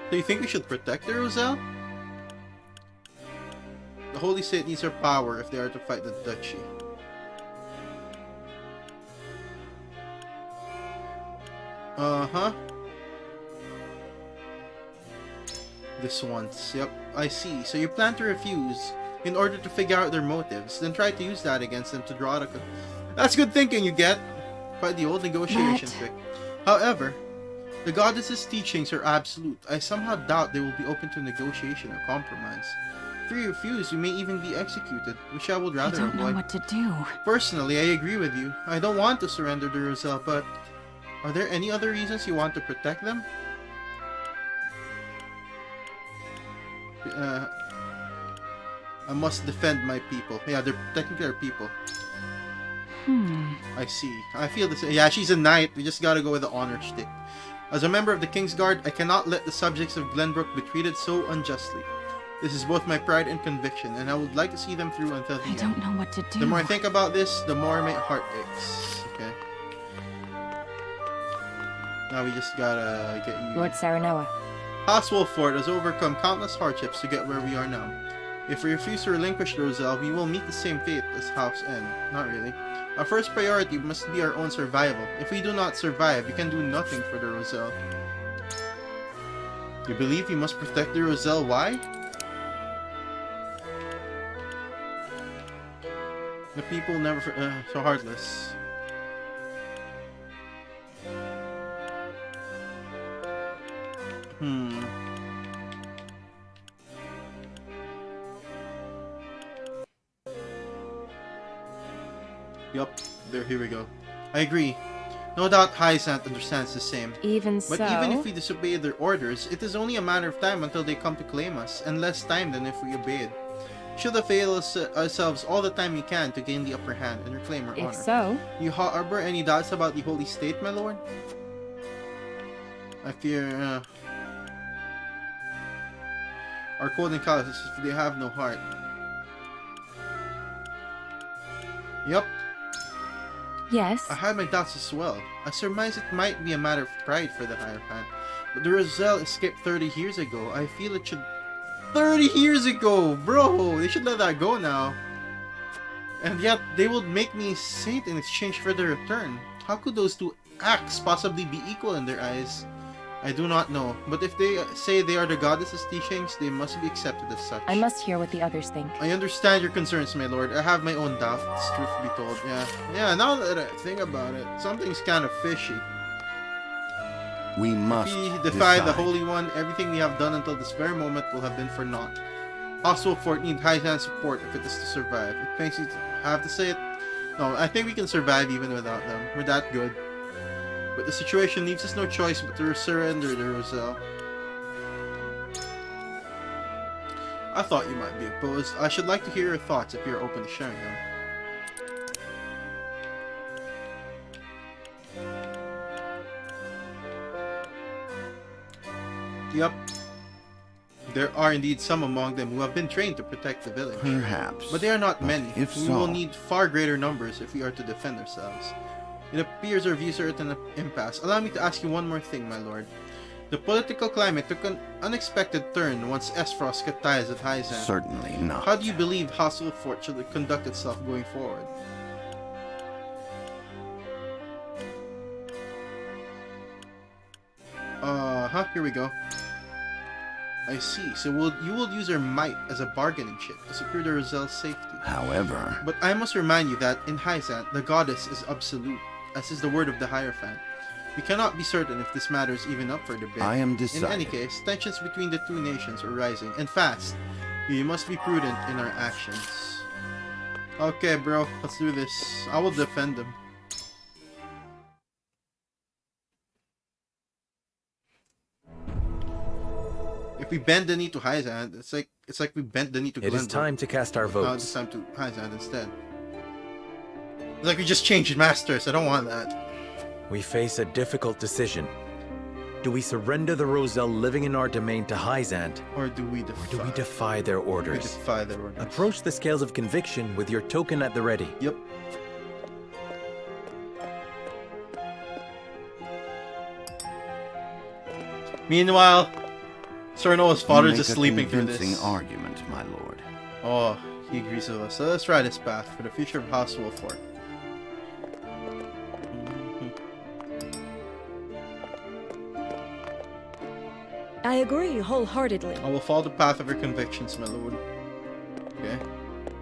do you think we should protect the Roselle? The Holy State needs our power if they are to fight the Duchy. This once. Yep, I see. So you plan to refuse in order to figure out their motives, then try to use that against them to draw out a... That's good thinking, you get! Quite the old negotiation trick. However, the goddess's teachings are absolute. I somehow doubt they will be open to negotiation or compromise. If we refuse, we may even be executed, which I would rather avoid. I don't know what to do. Personally, I agree with you. I don't want to surrender the Roselle, but are there any other reasons you want to protect them? I must defend my people. Yeah, they're technically our people. I see. I feel the same. Yeah, she's a knight. We just gotta go with the honor shtick. As a member of the King's Guard, I cannot let the subjects of Glenbrook be treated so unjustly. This is both my pride and conviction, and I would like to see them through until the end. I don't know what to do. The more I think about this, the more my heart aches. Okay. Now we just gotta get you... Lord Saranoa. House Wolford has overcome countless hardships to get where we are now. If we refuse to relinquish the Roselle, we will meet the same fate as House N. Not really. Our first priority must be our own survival. If we do not survive, we can do nothing for the Roselle. You believe we must protect the Roselle? Why? The people never... so heartless. Yup, here we go. I agree. No doubt Hyzant understands the same. But even if we disobey their orders, it is only a matter of time until they come to claim us, and less time than if we obeyed. Should avail ourselves all the time we can to gain the upper hand and reclaim our honor. If so... You harbor any doubts about the Holy State, my lord? I fear, our code and causes, they have no heart. Yup. Yes? I had my doubts as well. I surmise it might be a matter of pride for the Hierophant. But the Roselle escaped 30 years ago. I feel it should... 30 years ago! Bro! They should let that go now. And yet, they would make me saint in exchange for their return. How could those two acts possibly be equal in their eyes? I do not know, but if they say they are the goddess's teachings, they must be accepted as such. I must hear what the others think. I understand your concerns, my lord. I have my own doubts, truth be told. Yeah, now that I think about it, something's kind of fishy. We must If we defy the Holy One, everything we have done until this very moment will have been for naught. Also, Fort need Hyzant's support if it is to survive. It makes you have to say it. No, I think we can survive even without them. We're that good. But the situation leaves us no choice but to surrender the Roselle. I thought you might be opposed. I should like to hear your thoughts if you're open to sharing them. Yup. There are indeed some among them who have been trained to protect the village. Perhaps. But they are not many. If we will need far greater numbers if we are to defend ourselves. It appears our views are at an impasse. Allow me to ask you one more thing, my lord. The political climate took an unexpected turn once Esfrost cut ties with Hyzant. Certainly not. How do you believe Hasselfort should conduct itself going forward? Here we go. I see. So you will use your might as a bargaining chip to secure the Roselle's safety. However... But I must remind you that in Hyzant, the goddess is absolute, as is the word of the Hierophant. We cannot be certain if this matter is even up for debate. I am decided. In any case, tensions between the two nations are rising, and fast. We must be prudent in our actions. Okay, bro, let's do this. I will defend them. If we bend the knee to Hyzant, it's like we bent the knee to Glenbrook. It is time to cast our votes. No, it's time to Hyzant instead. It's like we just changed masters. I don't want that. We face a difficult decision. Do we surrender the Roselle living in our domain to Hyzant? Or do we defy their orders? We defy their orders. Approach the scales of conviction with your token at the ready. Yep. Meanwhile, Saranoa's father is just sleeping through this. Argument, my lord. Oh, he agrees with us. So let's try this path for the future of House Wolford. I agree wholeheartedly. I will follow the path of your convictions, my lord. Okay.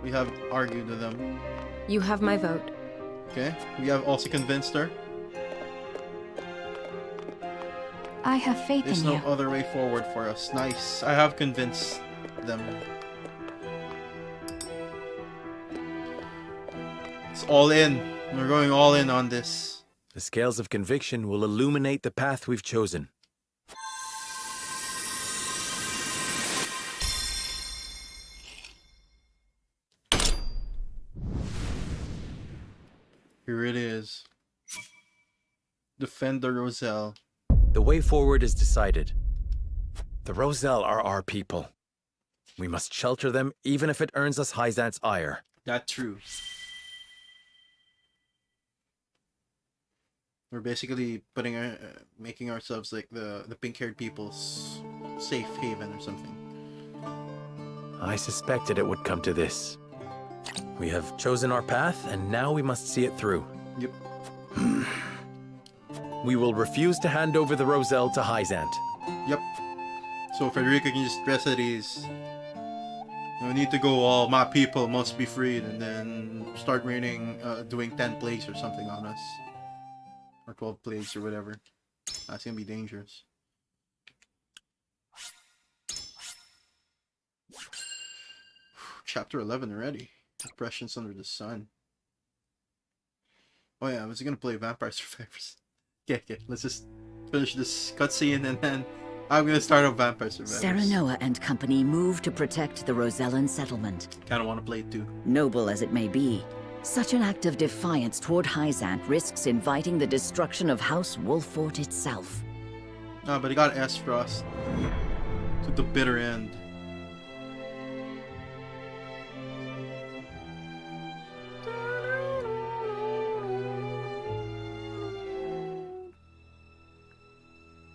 We have argued with them. You have my vote. Okay. We have also convinced her. I have faith There's in you. no other way forward for us. Nice. I have convinced them. It's all in. We're going all in on this. The scales of conviction will illuminate the path we've chosen. Defend the Roselle. The way forward is decided. The Roselle are our people. We must shelter them, even if it earns us Hyzant's ire. That's true. We're basically putting making ourselves like the pink-haired people's safe haven or something. I suspected it would come to this. We have chosen our path, and now we must see it through. Yep. We will refuse to hand over the Roselle to Hyzant. Yep. So Frederica can just rest at ease. No need to go all my people must be freed and then start raining, doing 10 plagues or something on us. Or 12 plagues or whatever. That's gonna be dangerous. Chapter 11 already. Impressions under the sun. Oh yeah, I was gonna play Vampire Survivors. Okay, let's just finish this cutscene and then I'm gonna start on Vampire Survivors. Serenoa and company move to protect the Rosellan settlement. Kinda wanna play it too. Noble as it may be, such an act of defiance toward Hyzant risks inviting the destruction of House Wolffort itself. No, but he got S-Frost to the bitter end.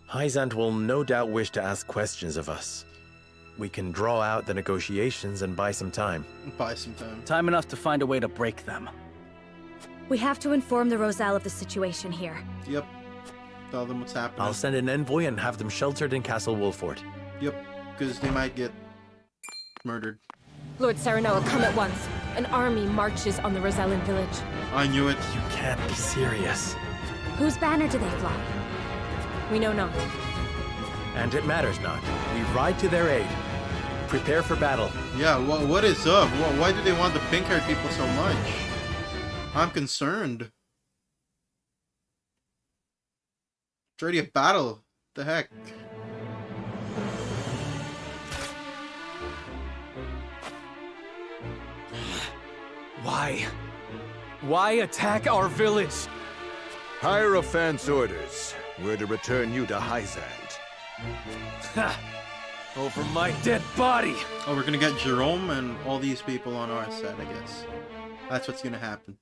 Hyzant will no doubt wish to ask questions of us. We can draw out the negotiations and buy some time. Buy some time. Time enough to find a way to break them. We have to inform the Roselle of the situation here. Yep. Tell them what's happening. I'll send an envoy and have them sheltered in Castle Wolffort. Yep, because they might get murdered. Lord Serenoa, come at once. An army marches on the Rosellan village. I knew it. You can't be serious. Whose banner do they fly? We know not. And it matters not. We ride to their aid. Prepare for battle. Yeah, what is up? Why do they want the pink-haired people so much? I'm concerned. It's already a battle. What the heck? Why? Why attack our village? Hierophant's orders were to return you to Hyzant. Ha! Over my dead body! Oh, we're gonna get Jerome and all these people on our side, I guess. That's what's gonna happen.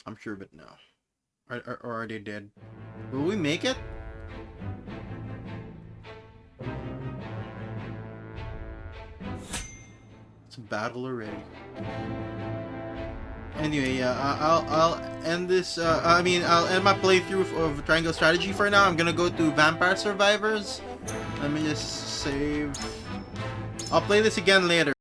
I'm sure of it now. Or are they dead? Will we make it? It's a battle already. Anyway, I'll end this. I'll end my playthrough of Triangle Strategy for now. I'm gonna go to Vampire Survivors. Let me just save. I'll play this again later.